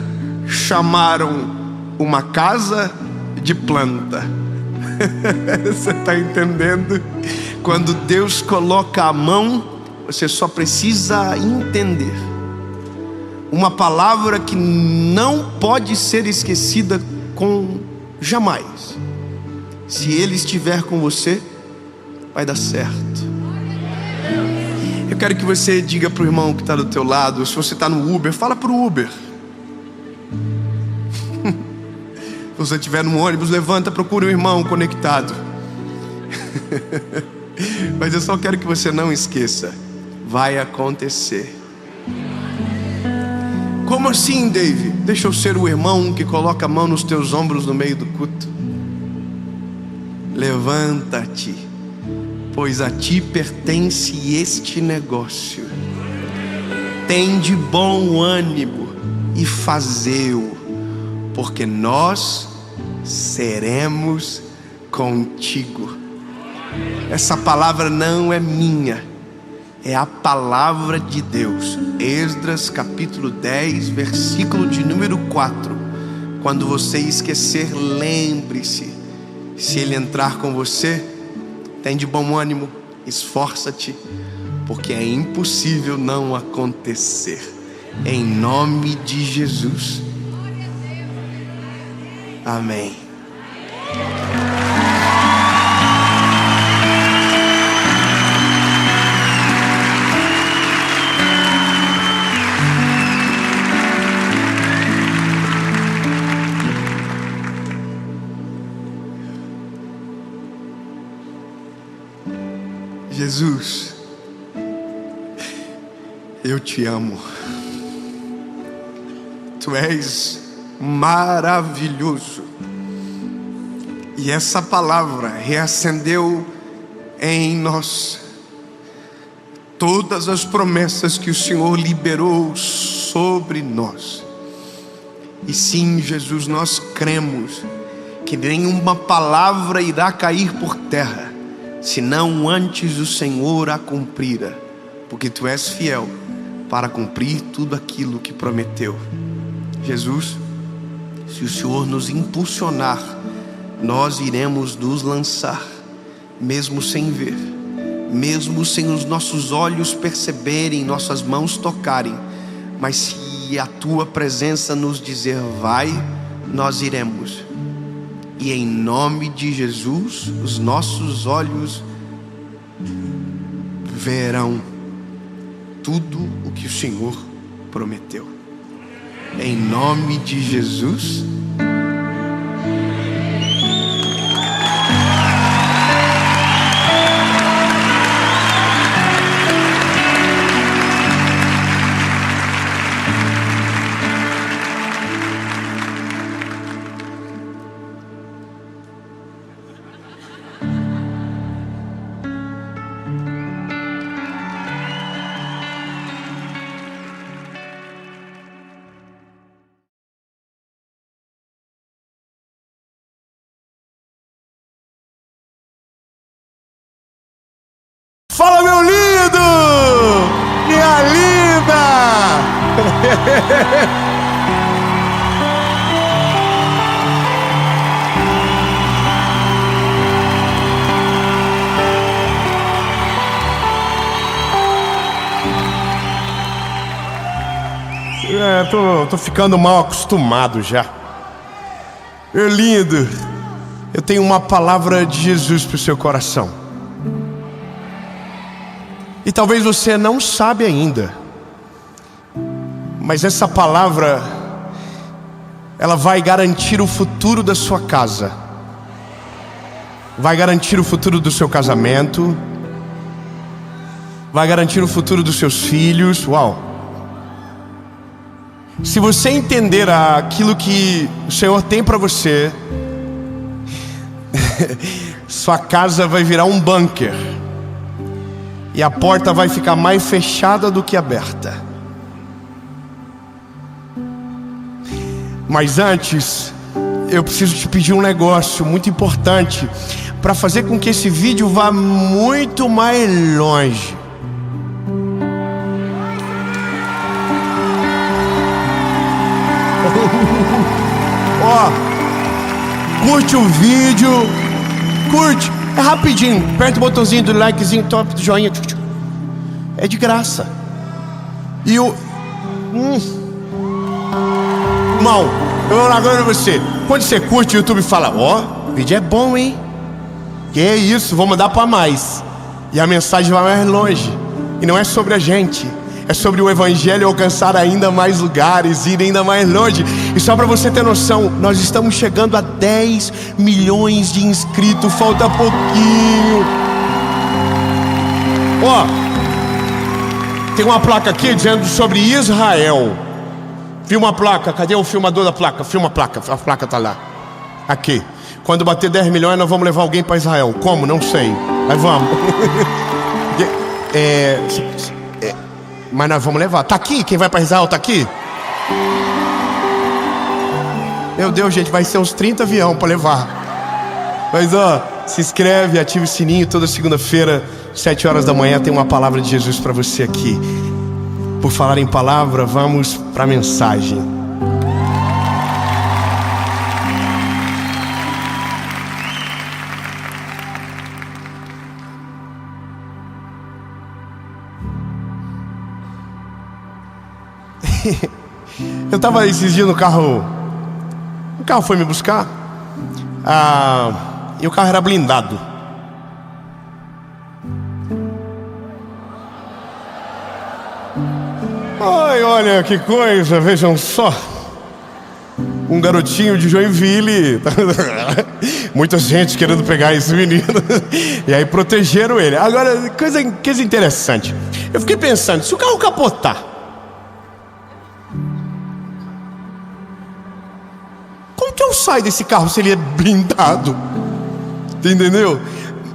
chamaram uma casa de planta. Você está entendendo? Quando Deus coloca a mão, você só precisa entender. uma palavra que não pode ser esquecida com jamais. Se Ele estiver com você, vai dar certo. Eu quero que você diga para o irmão que está do teu lado. Se você está no Uber, fala para o Uber. Se você estiver no ônibus, levanta, procura um irmão conectado. Mas eu só quero que você não esqueça: vai acontecer. Como assim, Dave? Deixa eu ser o irmão que coloca a mão nos teus ombros no meio do culto. Levanta-te, pois a ti pertence este negócio. Tem de bom ânimo e fazei-o, porque nós seremos contigo. Essa palavra não é minha, é a palavra de Deus. Esdras capítulo 10, versículo de número 4. Quando você esquecer, lembre-se: se Ele entrar com você, tem de bom ânimo, esforça-te, porque é impossível não acontecer. Em nome de Jesus. Amém. Jesus, eu te amo. Tu és maravilhoso. E essa palavra reacendeu em nós todas as promessas que o Senhor liberou sobre nós. E sim, Jesus, nós cremos que nenhuma palavra irá cair por terra, senão antes o Senhor a cumprirá, porque Tu és fiel para cumprir tudo aquilo que prometeu. Jesus, se o Senhor nos impulsionar, nós iremos nos lançar, mesmo sem ver, mesmo sem os nossos olhos perceberem, nossas mãos tocarem, mas se a Tua presença nos dizer vai, nós iremos. E em nome de Jesus, os nossos olhos verão tudo o que o Senhor prometeu. Em nome de Jesus. Fala, meu lindo! Minha linda! Tô ficando mal acostumado já. Meu lindo, eu tenho uma palavra de Jesus pro seu coração. E talvez você não sabe ainda, mas essa palavra, ela vai garantir o futuro da sua casa, vai garantir o futuro do seu casamento, vai garantir o futuro dos seus filhos. Uau! Se você entender aquilo que o Senhor tem para você, sua casa vai virar um bunker. E a porta vai ficar mais fechada do que aberta. Mas antes, eu preciso te pedir um negócio muito importante para fazer com que esse vídeo vá muito mais longe. Ó, curte o vídeo, curte. É rapidinho, aperta o botãozinho do likezinho, top, do joinha. É de graça. E Irmão, eu vou agora pra você. Quando você curte o YouTube e fala, o vídeo é bom, hein? Que é isso, vou mandar pra mais. E a mensagem vai mais longe. E não é sobre a gente, é sobre o Evangelho alcançar ainda mais lugares, ir ainda mais longe. E só pra você ter noção, nós estamos chegando a 10 milhões de inscritos. Falta pouquinho. Tem uma placa aqui dizendo sobre Israel. Filma a placa, cadê o filmador da placa? Filma a placa tá lá. Aqui. Quando bater 10 milhões nós vamos levar alguém para Israel. Como? Não sei. Mas vamos. Mas nós vamos levar. Tá aqui? Quem vai para Israel tá aqui? Meu Deus, gente, vai ser uns 30 aviões para levar. Mas se inscreve, ativa o sininho. Toda segunda-feira, 7 horas da manhã, tem uma palavra de Jesus para você aqui. Por falar em palavra, vamos para a mensagem. Eu estava esses dias no carro. O carro foi me buscar. E o carro era blindado. Ai, olha que coisa, vejam só. Um garotinho de Joinville. Muita gente querendo pegar esse menino. E aí protegeram ele. Agora, coisa interessante. Eu fiquei pensando, se o carro capotar, como que eu saio desse carro se ele é blindado? Entendeu?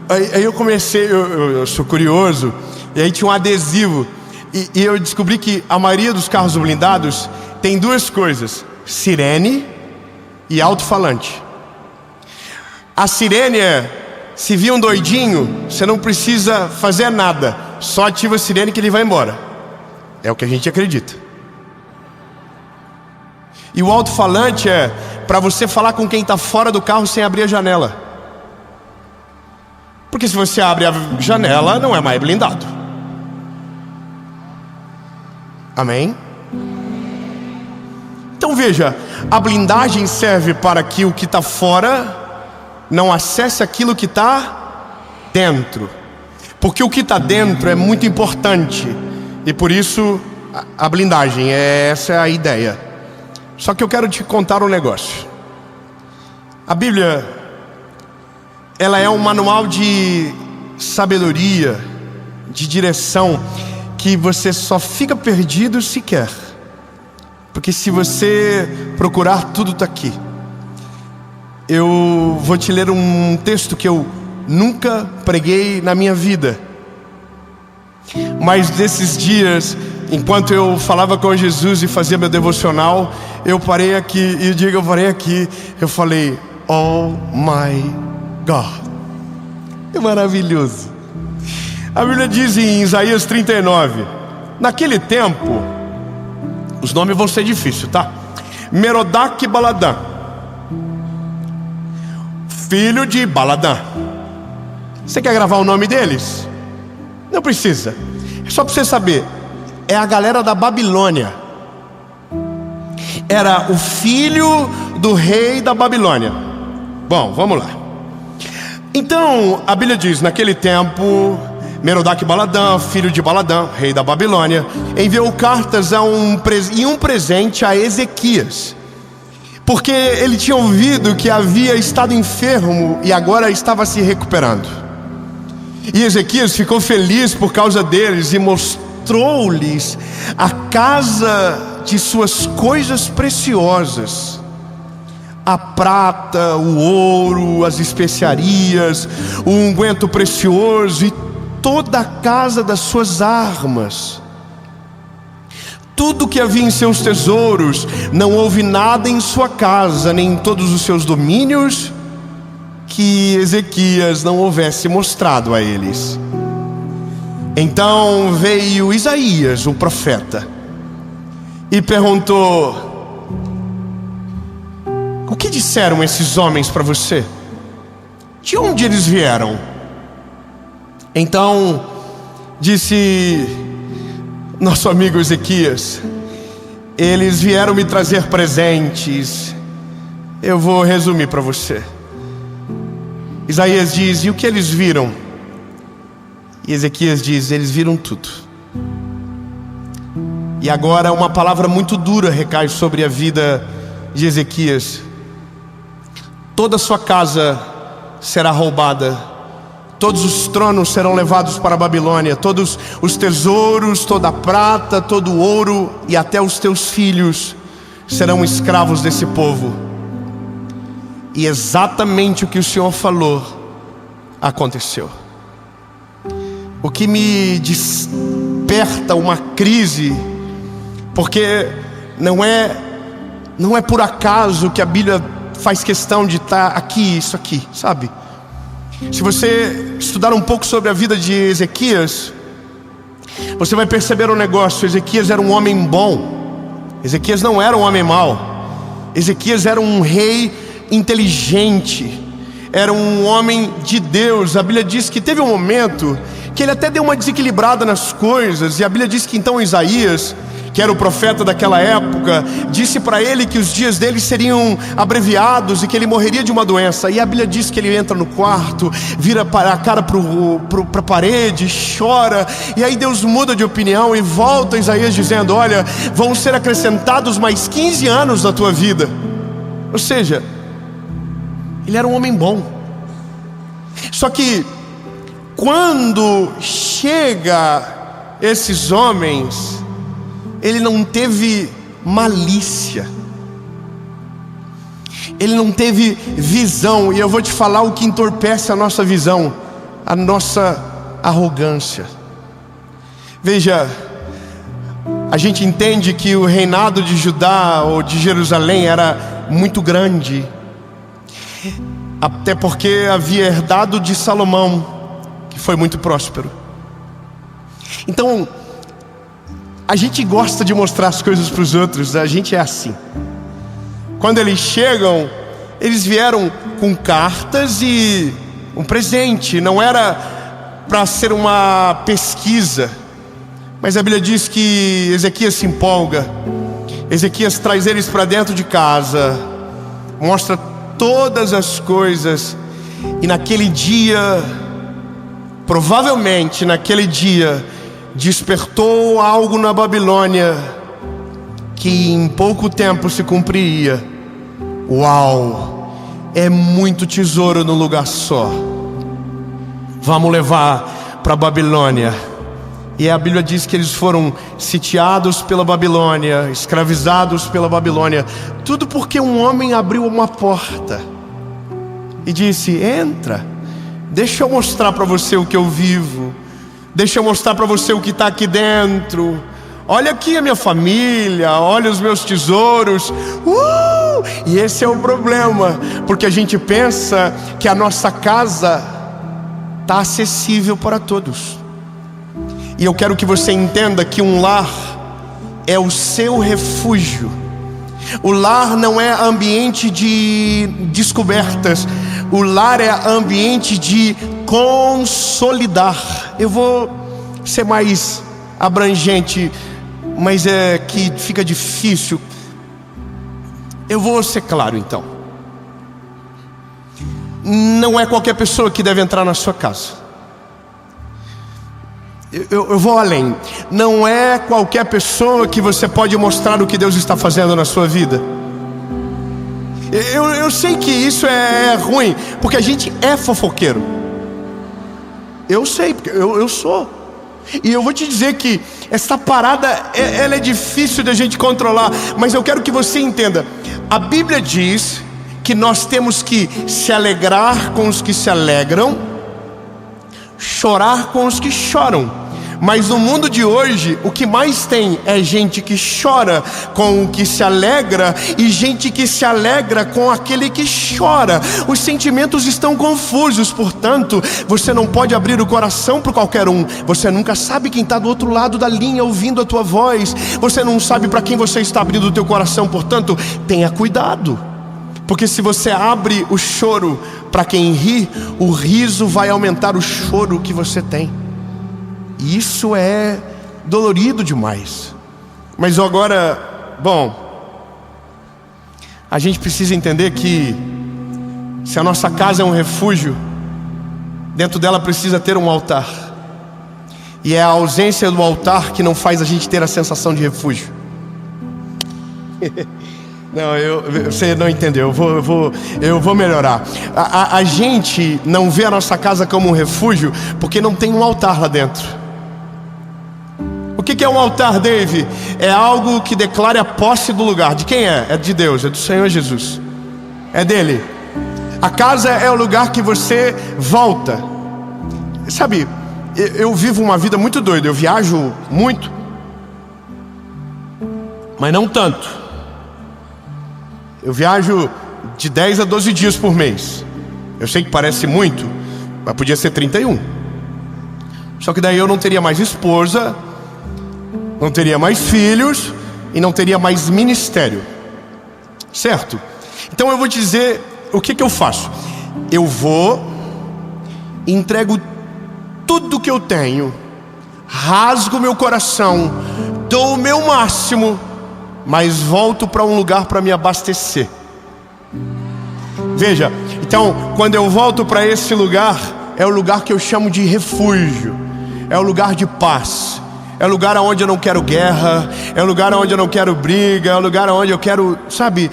Aí eu comecei, eu sou curioso. E aí tinha um adesivo. E eu descobri que a maioria dos carros blindados tem duas coisas: sirene e alto-falante. A sirene se vir um doidinho, você não precisa fazer nada, só ativa a sirene que ele vai embora. É o que a gente acredita. E o alto-falante é para você falar com quem está fora do carro sem abrir a janela. Porque se você abre a janela, não é mais blindado. Amém? Então veja, a blindagem serve para que o que está fora não acesse aquilo que está dentro. Porque o que está dentro é muito importante. E por isso a blindagem, essa é a ideia. Só que eu quero te contar um negócio. A Bíblia, ela é um manual de sabedoria, de direção, que você só fica perdido se quer. Porque se você procurar, tudo está aqui. Eu vou te ler um texto que eu nunca preguei na minha vida. Mas desses dias, enquanto eu falava com Jesus e fazia meu devocional, eu parei aqui, e eu parei aqui, eu falei, oh my God. É maravilhoso. A Bíblia diz em Isaías 39, naquele tempo, os nomes vão ser difíceis, tá? Merodach Baladã, filho de Baladã. Você quer gravar o nome deles? Não precisa. É só para você saber. É a galera da Babilônia. Era o filho do rei da Babilônia. Bom, vamos lá. Então, a Bíblia diz, naquele tempo, Merodach Baladã, filho de Baladã, rei da Babilônia, enviou cartas e um presente a Ezequias, porque ele tinha ouvido que havia estado enfermo e agora estava se recuperando. E Ezequias ficou feliz por causa deles e mostrou-lhes a casa de suas coisas preciosas: a prata, o ouro, as especiarias, o unguento precioso e toda a casa das suas armas. Tudo que havia em seus tesouros, não houve nada em sua casa, nem em todos os seus domínios, que Ezequias não houvesse mostrado a eles. Então veio Isaías, o profeta, e perguntou: o que disseram esses homens para você? De onde eles vieram? Então disse nosso amigo Ezequias: eles vieram me trazer presentes. Eu vou resumir para você. Isaías diz: e o que eles viram? E Ezequias diz: eles viram tudo. E agora uma palavra muito dura recai sobre a vida de Ezequias. Toda a sua casa será roubada, todos os tronos serão levados para a Babilônia, todos os tesouros, toda a prata, todo o ouro, e até os teus filhos serão escravos desse povo. E exatamente o que o Senhor falou aconteceu. O que me desperta uma crise, porque não é por acaso que a Bíblia faz questão de estar aqui, isso aqui, sabe? Se você estudar um pouco sobre a vida de Ezequias, você vai perceber um negócio. Ezequias era um homem bom. Ezequias não era um homem mau. Ezequias era um rei inteligente, era um homem de Deus. A Bíblia diz que teve um momento que ele até deu uma desequilibrada nas coisas. E a Bíblia diz que então Isaías, que era o profeta daquela época, disse para ele que os dias dele seriam abreviados e que ele morreria de uma doença. E a Bíblia diz que ele entra no quarto, vira a cara para a parede, chora. E aí Deus muda de opinião e volta a Isaías dizendo: olha, vão ser acrescentados mais 15 anos na tua vida. Ou seja, ele era um homem bom. Só que quando chega esses homens, ele não teve malícia, ele não teve visão. E eu vou te falar o que entorpece a nossa visão: a nossa arrogância. Veja, a gente entende que o reinado de Judá ou de Jerusalém era muito grande, até porque havia herdado de Salomão, que foi muito próspero. Então, a gente gosta de mostrar as coisas para os outros. A gente é assim. Quando eles chegam, eles vieram com cartas e um presente. Não era para ser uma pesquisa, mas a Bíblia diz que Ezequias se empolga. Ezequias traz eles para dentro de casa, mostra todas as coisas. E naquele dia, provavelmente naquele dia, despertou algo na Babilônia que em pouco tempo se cumpriria. Uau! É muito tesouro no lugar só. Vamos levar para a Babilônia. E a Bíblia diz que eles foram sitiados pela Babilônia, escravizados pela Babilônia. Tudo porque um homem abriu uma porta e disse: entra, deixa eu mostrar para você o que eu vivo. Deixa eu mostrar para você o que está aqui dentro. Olha aqui a minha família, olha os meus tesouros. E esse é o problema, porque a gente pensa que a nossa casa está acessível para todos. E eu quero que você entenda que um lar é o seu refúgio. O lar não é ambiente de descobertas. O lar é ambiente de consolidar. Eu vou ser mais abrangente, mas é que fica difícil. Eu vou ser claro então. Não é qualquer pessoa que deve entrar na sua casa. Eu vou além. Não é qualquer pessoa que você pode mostrar o que Deus está fazendo na sua vida. Eu sei que isso é ruim, porque a gente é fofoqueiro. Eu sei, porque eu sou. E eu vou te dizer que essa parada, ela é difícil de a gente controlar. Mas eu quero que você entenda. A Bíblia diz que nós temos que se alegrar com os que se alegram, chorar com os que choram. Mas no mundo de hoje, o que mais tem é gente que chora com o que se alegra e gente que se alegra com aquele que chora. Os sentimentos estão confusos, portanto, você não pode abrir o coração para qualquer um. Você nunca sabe quem está do outro lado da linha ouvindo a tua voz. Você não sabe para quem você está abrindo o teu coração, portanto, tenha cuidado. Porque se você abre o choro para quem ri, o riso vai aumentar o choro que você tem. E isso é dolorido demais. Mas agora Bom, a gente precisa entender que se a nossa casa é um refúgio, dentro dela precisa ter um altar. E é a ausência do altar que não faz a gente ter a sensação de refúgio. Não, você não entendeu, eu vou melhorar. A gente não vê a nossa casa como um refúgio porque não tem um altar lá dentro. O que é um altar, Dave? É algo que declara a posse do lugar. De quem é? É de Deus, é do Senhor Jesus. É dele. A casa é o lugar que você volta. Sabe, eu vivo uma vida muito doida. Eu viajo muito, mas não tanto. Eu viajo de 10 a 12 dias por mês. Eu sei que parece muito, mas podia ser 31. Só que daí eu não teria mais esposa, não teria mais filhos e não teria mais ministério. Certo? Então eu vou te dizer o que eu faço. Eu vou, entrego tudo que eu tenho, rasgo meu coração, dou o meu máximo, mas volto para um lugar para me abastecer. Veja, então quando eu volto para esse lugar, é o lugar que eu chamo de refúgio. É o lugar de paz. É o lugar onde eu não quero guerra. É o lugar onde eu não quero briga. É o lugar onde eu quero, sabe,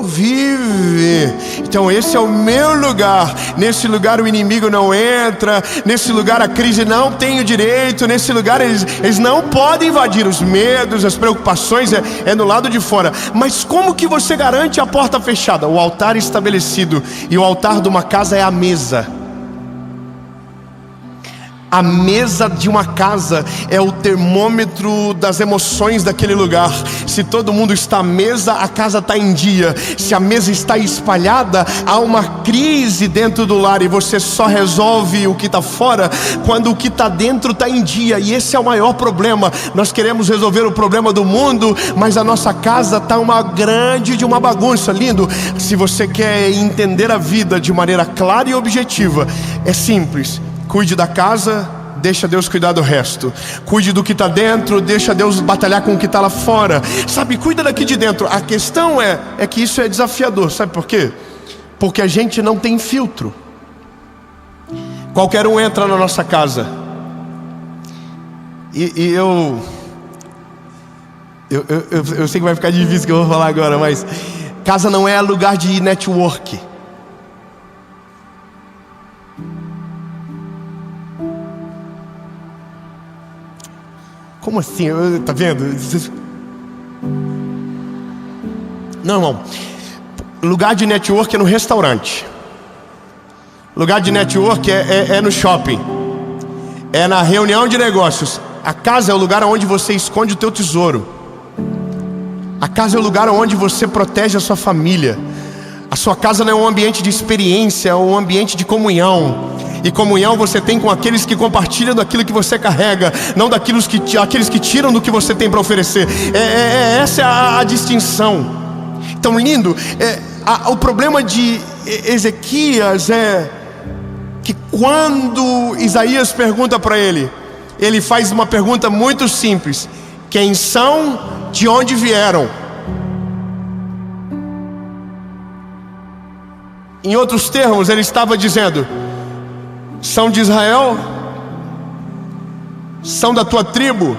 viver. Então esse é o meu lugar. Nesse lugar o inimigo não entra. Nesse lugar a crise não tem o direito. Nesse lugar eles não podem invadir. Os medos, as preocupações é no lado de fora. Mas como que você garante a porta fechada? O altar estabelecido. E o altar de uma casa é a mesa. A mesa de uma casa é o termômetro das emoções daquele lugar. Se todo mundo está à mesa, a casa está em dia. Se a mesa está espalhada, há uma crise dentro do lar. E você só resolve o que está fora quando o que está dentro está em dia. E esse é o maior problema. Nós queremos resolver o problema do mundo, mas a nossa casa está uma grande de uma bagunça. Lindo. Se você quer entender a vida de maneira clara e objetiva, é simples. Cuide da casa, deixa Deus cuidar do resto. Cuide do que está dentro, deixa Deus batalhar com o que está lá fora. Sabe, cuida daqui de dentro. A questão é que isso é desafiador. Sabe por quê? Porque a gente não tem filtro. Qualquer um entra na nossa casa. E eu sei que vai ficar difícil o que eu vou falar agora, mas casa não é lugar de network. Como assim? Tá vendo? Não, irmão. Lugar de network é no restaurante. Lugar de network é no shopping. É na reunião de negócios. A casa é o lugar onde você esconde o teu tesouro. A casa é o lugar onde você protege a sua família. A sua casa não é um ambiente de experiência, é um ambiente de comunhão. E comunhão você tem com aqueles que compartilham daquilo que você carrega, não daqueles que tiram do que você tem para oferecer. Essa é a distinção. Então, lindo, o problema de Ezequias é que quando Isaías pergunta para ele, ele faz uma pergunta muito simples: quem são, de onde vieram? Em outros termos, ele estava dizendo: são de Israel? São da tua tribo?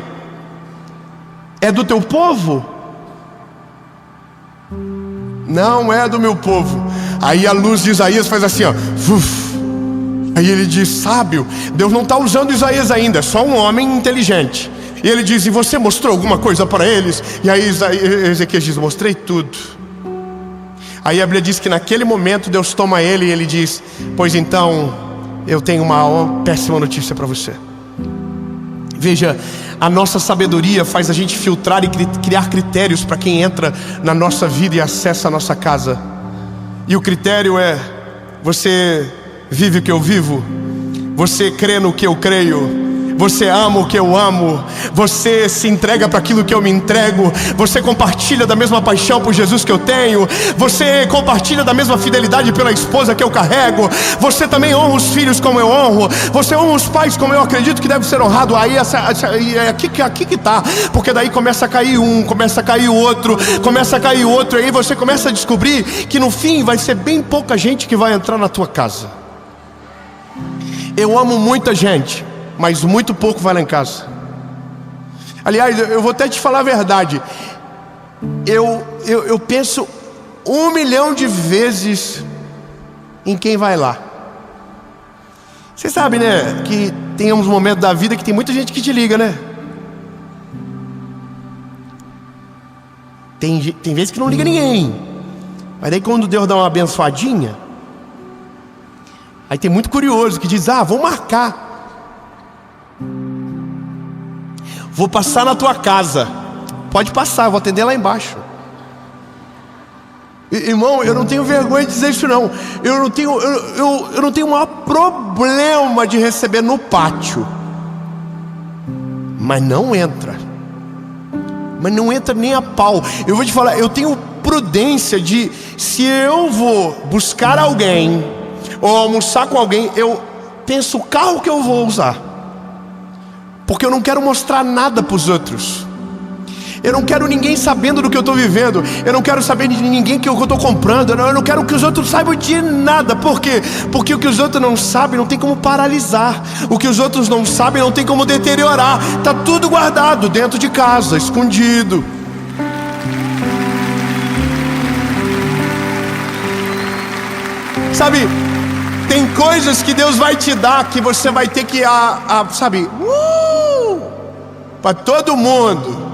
É do teu povo? Não é do meu povo. Aí a luz de Isaías faz assim, ó. Aí ele diz: sábio, Deus não está usando Isaías ainda, é só um homem inteligente. E ele diz: e você mostrou alguma coisa para eles? E aí Ezequias diz: mostrei tudo. Aí a Bíblia diz que naquele momento Deus toma ele e ele diz: pois então eu tenho uma péssima notícia para você. Veja, a nossa sabedoria faz a gente filtrar e criar critérios para quem entra na nossa vida e acessa a nossa casa. E o critério é: você vive o que eu vivo? Você crê no que eu creio? você ama o que eu amo, você se entrega para aquilo que eu me entrego, você compartilha da mesma paixão por Jesus que eu tenho, você compartilha da mesma fidelidade pela esposa que eu carrego, você também honra os filhos como eu honro, você honra os pais como eu acredito que deve ser honrado. Aí é aqui que tá, porque daí começa a cair um, começa a cair o outro, começa a cair o outro, e aí você começa a descobrir que no fim vai ser bem pouca gente que vai entrar na tua casa. Eu amo muita gente, mas muito pouco vai lá em casa. Aliás, eu vou até te falar a verdade, eu penso 1 milhão de vezes em quem vai lá. Você sabe, né, que tem uns momentos da vida que tem muita gente que te liga, né? Tem vezes que não liga ninguém, mas daí quando Deus dá uma abençoadinha, aí tem muito curioso que diz: vou marcar, vou passar na tua casa. Pode passar, eu vou atender lá embaixo. Irmão, eu não tenho vergonha de dizer isso não. Eu não tenho o maior problema de receber no pátio, mas não entra nem a pau. Eu vou te falar, eu tenho prudência de, se eu vou buscar alguém ou almoçar com alguém, eu penso o carro que eu vou usar, porque eu não quero mostrar nada para os outros. Eu não quero ninguém sabendo do que eu estou vivendo. Eu não quero saber de ninguém que eu estou comprando. Eu não quero que os outros saibam de nada. Por quê? Porque o que os outros não sabem não tem como paralisar. O que os outros não sabem não tem como deteriorar. Está tudo guardado dentro de casa, escondido. Sabe, tem coisas que Deus vai te dar que você vai ter que, para todo mundo.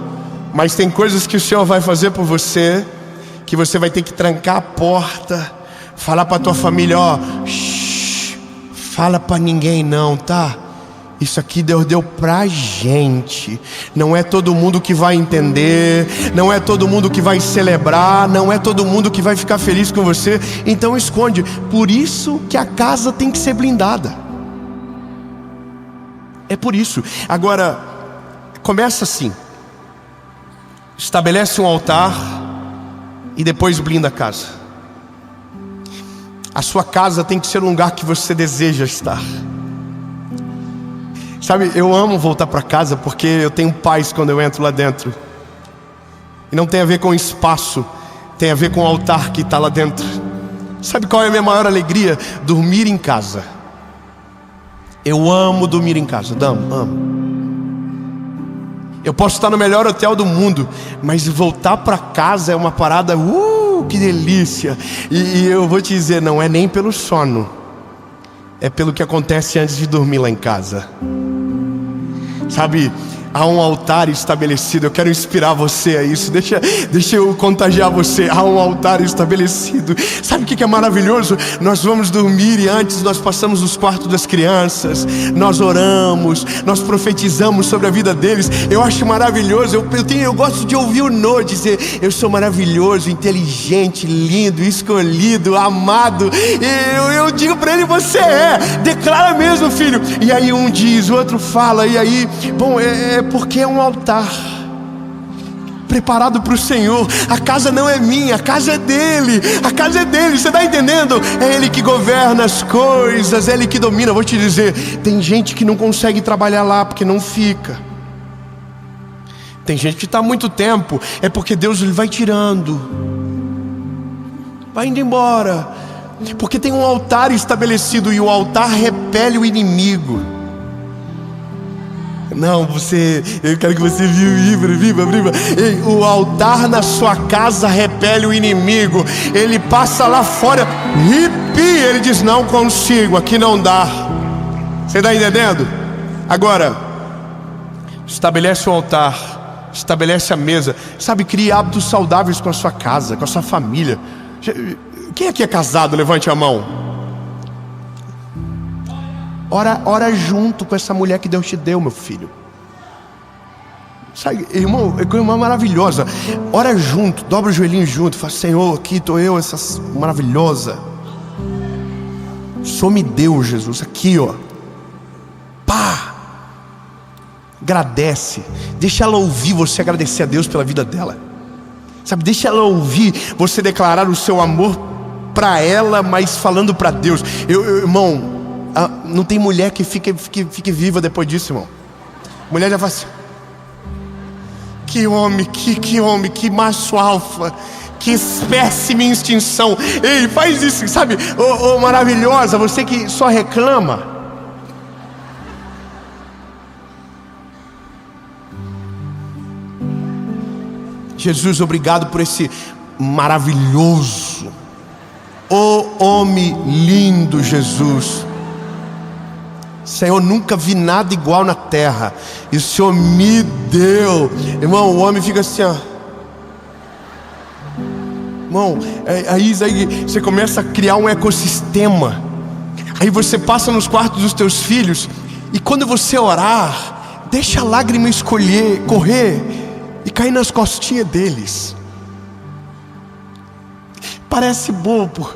Mas tem coisas que o Senhor vai fazer por você, que você vai ter que trancar a porta, falar para tua família: fala para ninguém não, tá? Isso aqui Deus deu pra gente. Não é todo mundo que vai entender, não é todo mundo que vai celebrar, não é todo mundo que vai ficar feliz com você. Então esconde. Por isso que a casa tem que ser blindada. É por isso. Agora, começa assim: estabelece um altar e depois blinda a casa. A sua casa tem que ser um lugar que você deseja estar. Sabe, eu amo voltar para casa porque eu tenho paz quando eu entro lá dentro. E não tem a ver com espaço, tem a ver com o altar que está lá dentro. Sabe qual é a minha maior alegria? Dormir em casa. Eu amo dormir em casa, amo. Eu posso estar no melhor hotel do mundo, mas voltar para casa é uma parada, que delícia. E eu vou te dizer, não é nem pelo sono, é pelo que acontece antes de dormir lá em casa. Sabe, há um altar estabelecido. Eu quero inspirar você a isso. Deixa eu contagiar você. Há um altar estabelecido. Sabe o que é maravilhoso? Nós vamos dormir e antes nós passamos nos quartos das crianças, nós oramos, nós profetizamos sobre a vida deles. Eu acho maravilhoso. Eu gosto de ouvir o Noah dizer: eu sou maravilhoso, inteligente, lindo, escolhido, amado. Eu digo para ele: você declara mesmo, filho. E aí um diz, o outro fala. E aí, bom, porque é um altar preparado para o Senhor. A casa não é minha, a casa é dele. A casa é dele, você está entendendo? É ele que governa as coisas, é ele que domina. Vou te dizer, tem gente que não consegue trabalhar lá porque não fica. Tem gente que está há muito tempo, é porque Deus ele vai tirando, vai indo embora, porque tem um altar estabelecido e o altar repele o inimigo. Não, eu quero que você viva. O altar na sua casa repele o inimigo. Ele passa lá fora, ele diz: não consigo, aqui não dá. Você está entendendo? Agora, estabelece o altar, estabelece a mesa. Sabe, crie hábitos saudáveis com a sua casa, com a sua família. Quem aqui é casado? Levante a mão. Ora junto com essa mulher que Deus te deu, meu filho. Sabe, irmão, é coisa maravilhosa. Ora junto, dobra o joelhinho junto. Fala: Senhor, aqui estou eu, essa maravilhosa. Só me deu, Jesus, aqui, ó. Pá. Agradece, deixa ela ouvir você agradecer a Deus pela vida dela, sabe? Deixa ela ouvir você declarar o seu amor para ela, mas falando para Deus. Irmão, não tem mulher que fique viva depois disso, irmão. Mulher já fala assim: que homem, que macho alfa, que espécime em extinção. Ei, faz isso, sabe? Ô, maravilhosa, você que só reclama. Jesus, obrigado por esse maravilhoso, homem lindo, Jesus. Senhor, nunca vi nada igual na terra, e o Senhor me deu. Irmão, o homem fica assim, ó. Irmão, aí você começa a criar um ecossistema. Aí você passa nos quartos dos teus filhos, e quando você orar, deixa a lágrima correr e cair nas costinhas deles. Parece bobo,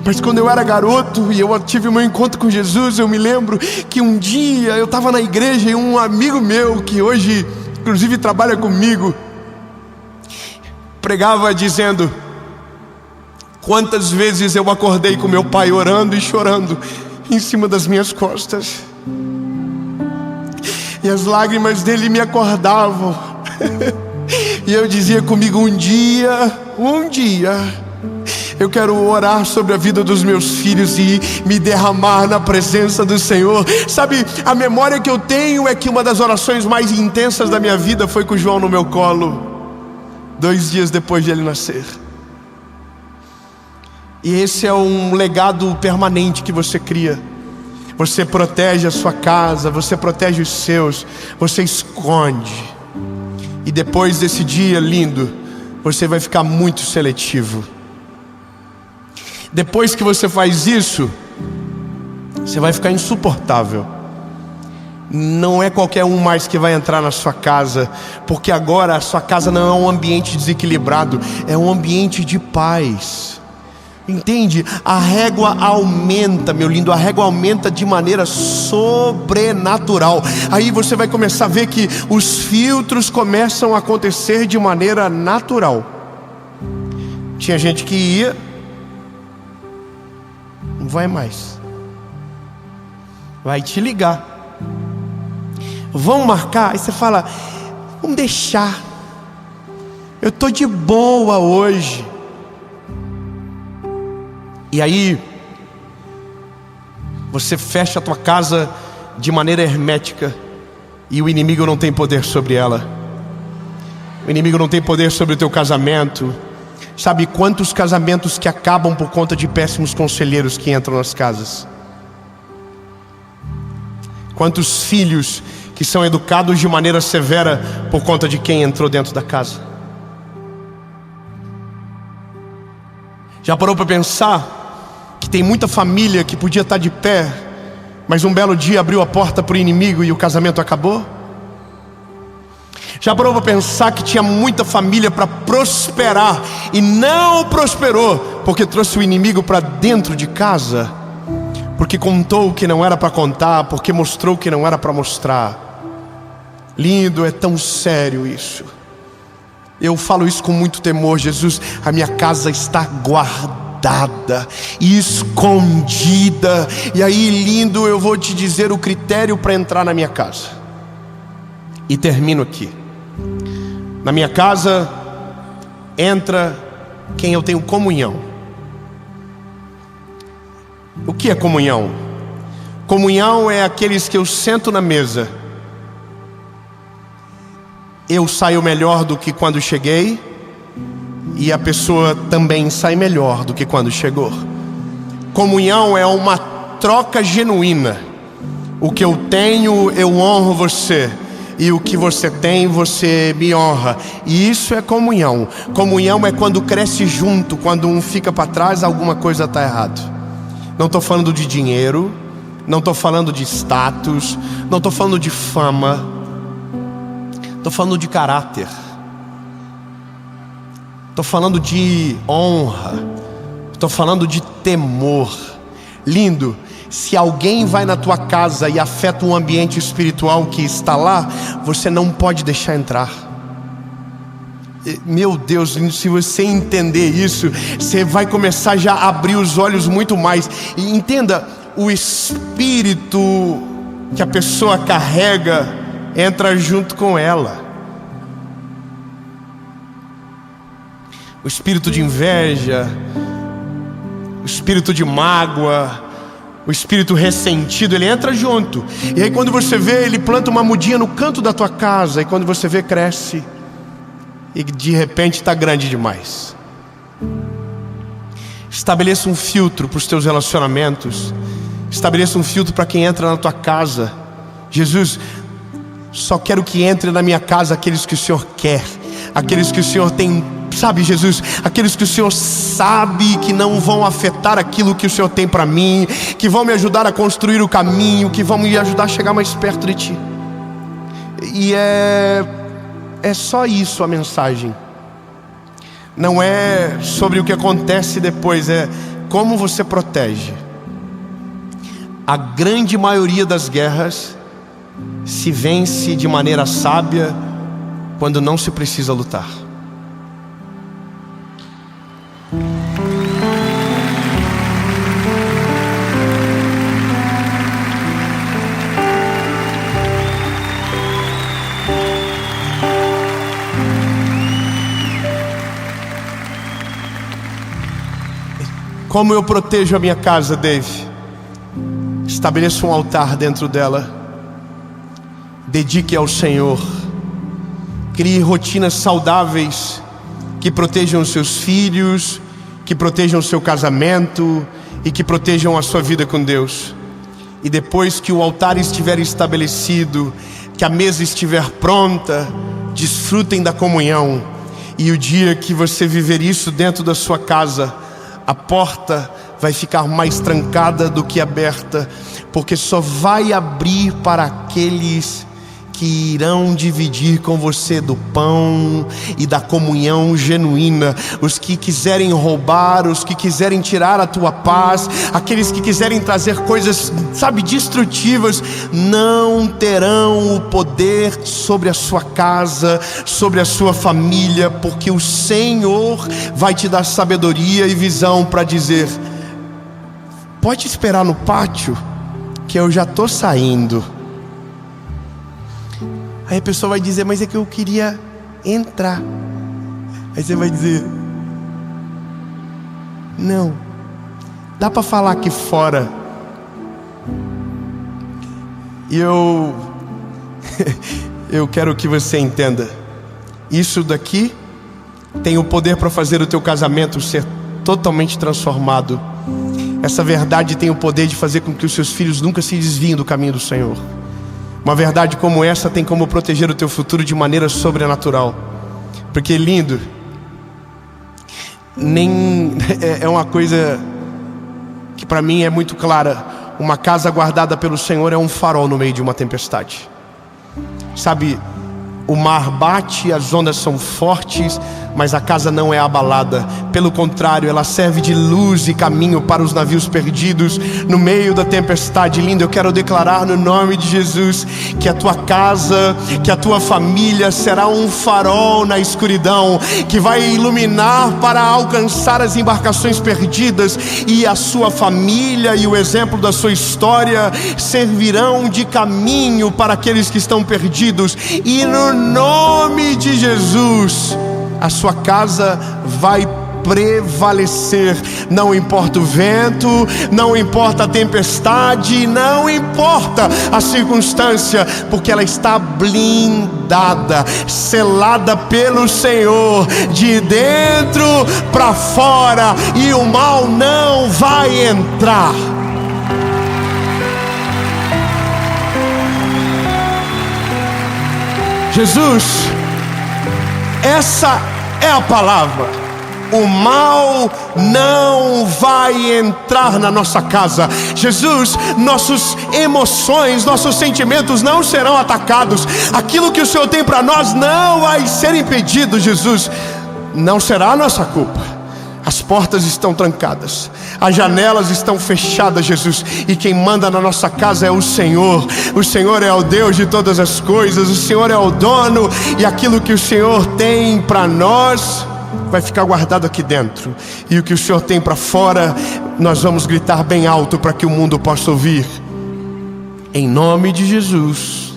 mas quando eu era garoto e eu tive o meu encontro com Jesus, eu me lembro que um dia eu estava na igreja e um amigo meu, que hoje inclusive trabalha comigo, pregava dizendo: quantas vezes eu acordei com meu pai orando e chorando em cima das minhas costas, e as lágrimas dele me acordavam. E eu dizia comigo: um dia eu quero orar sobre a vida dos meus filhos e me derramar na presença do Senhor. Sabe, a memória que eu tenho é que uma das orações mais intensas da minha vida foi com o João no meu colo, 2 dias depois de ele nascer. E esse é um legado permanente que você cria. Você protege a sua casa, você protege os seus, você esconde. E depois desse dia lindo, você vai ficar muito seletivo. Depois que você faz isso, você vai ficar insuportável. Não é qualquer um mais que vai entrar na sua casa, porque agora a sua casa não é um ambiente desequilibrado, é um ambiente de paz. Entende? A régua aumenta, meu lindo, a régua aumenta de maneira sobrenatural. Aí você vai começar a ver que os filtros começam a acontecer de maneira natural. Tinha gente que ia, não vai mais, vai te ligar, vamos marcar. Aí você fala: vamos deixar, eu estou de boa hoje. E aí você fecha a tua casa de maneira hermética, e o inimigo não tem poder sobre ela. O inimigo não tem poder sobre o teu casamento. Sabe quantos casamentos que acabam por conta de péssimos conselheiros que entram nas casas? Quantos filhos que são educados de maneira severa por conta de quem entrou dentro da casa? Já parou para pensar que tem muita família que podia estar de pé, mas um belo dia abriu a porta para o inimigo e o casamento acabou? Já parou para pensar que tinha muita família para prosperar e não prosperou porque trouxe o inimigo para dentro de casa? Porque contou o que não era para contar, porque mostrou o que não era para mostrar. Lindo, é tão sério isso. Eu falo isso com muito temor. Jesus, a minha casa está guardada e escondida. E aí, lindo, eu vou te dizer o critério para entrar na minha casa. E termino aqui. Na minha casa entra quem eu tenho comunhão. O que é comunhão? Comunhão é aqueles que eu sento na mesa, eu saio melhor do que quando cheguei, e a pessoa também sai melhor do que quando chegou. Comunhão é uma troca genuína. O que eu tenho, eu honro você, e o que você tem, você me honra. E isso é comunhão. Comunhão é quando cresce junto. Quando um fica para trás, alguma coisa está errado. Não estou falando de dinheiro, não estou falando de status, não estou falando de fama, estou falando de caráter. Estou falando de honra, estou falando de temor. Lindo, se alguém vai na tua casa e afeta o ambiente espiritual que está lá, você não pode deixar entrar. Meu Deus, se você entender isso, você vai começar já a abrir os olhos muito mais. E entenda, o espírito que a pessoa carrega entra junto com ela. O espírito de inveja, o espírito de mágoa, o espírito ressentido, ele entra junto. E aí quando você vê, ele planta uma mudinha no canto da tua casa. E quando você vê, cresce. E de repente está grande demais. Estabeleça um filtro para os teus relacionamentos. Estabeleça um filtro para quem entra na tua casa. Jesus, só quero que entre na minha casa aqueles que o Senhor quer, aqueles que o Senhor tem, sabe, Jesus, aqueles que o Senhor sabe que não vão afetar aquilo que o Senhor tem para mim, que vão me ajudar a construir o caminho, que vão me ajudar a chegar mais perto de Ti. E é só isso a mensagem. Não é sobre o que acontece depois, é como você protege. A grande maioria das guerras se vence de maneira sábia quando não se precisa lutar. Como eu protejo a minha casa, Dave? Estabeleça um altar dentro dela. Dedique ao Senhor. Crie rotinas saudáveis que protejam os seus filhos, que protejam o seu casamento e que protejam a sua vida com Deus. E depois que o altar estiver estabelecido, que a mesa estiver pronta, desfrutem da comunhão. E o dia que você viver isso dentro da sua casa, a porta vai ficar mais trancada do que aberta, porque só vai abrir para aqueles que irão dividir com você do pão e da comunhão genuína. Os que quiserem roubar, os que quiserem tirar a tua paz, aqueles que quiserem trazer coisas, sabe, destrutivas, não terão o poder sobre a sua casa, sobre a sua família, porque o Senhor vai te dar sabedoria e visão para dizer: pode esperar no pátio, que eu já estou saindo. Aí a pessoa vai dizer: mas é que eu queria entrar. Aí você vai dizer: não, dá para falar aqui fora. E eu quero que você entenda, isso daqui tem o poder para fazer o teu casamento ser totalmente transformado. Essa verdade tem o poder de fazer com que os seus filhos nunca se desviem do caminho do Senhor. Uma verdade como essa tem como proteger o teu futuro de maneira sobrenatural. Porque, lindo, é uma coisa que para mim é muito clara. Uma casa guardada pelo Senhor é um farol no meio de uma tempestade. Sabe, o mar bate, as ondas são fortes, mas a casa não é abalada. Pelo contrário, ela serve de luz e caminho para os navios perdidos no meio da tempestade. Lindo, eu quero declarar no nome de Jesus que a tua casa, que a tua família será um farol na escuridão, que vai iluminar para alcançar as embarcações perdidas. E a sua família e o exemplo da sua história servirão de caminho para aqueles que estão perdidos. E no nome de Jesus, a sua casa vai prevalecer. Não importa o vento, não importa a tempestade, não importa a circunstância, porque ela está blindada, selada pelo Senhor, de dentro para fora, e o mal não vai entrar. Jesus, essa é a palavra. O mal não vai entrar na nossa casa. Jesus, nossas emoções, nossos sentimentos não serão atacados. Aquilo que o Senhor tem para nós não vai ser impedido, Jesus. Não será a nossa culpa. As portas estão trancadas, as janelas estão fechadas, Jesus. E quem manda na nossa casa é o Senhor. O Senhor é o Deus de todas as coisas. O Senhor é o dono. E aquilo que o Senhor tem para nós vai ficar guardado aqui dentro. E o que o Senhor tem para fora, nós vamos gritar bem alto para que o mundo possa ouvir. Em nome de Jesus.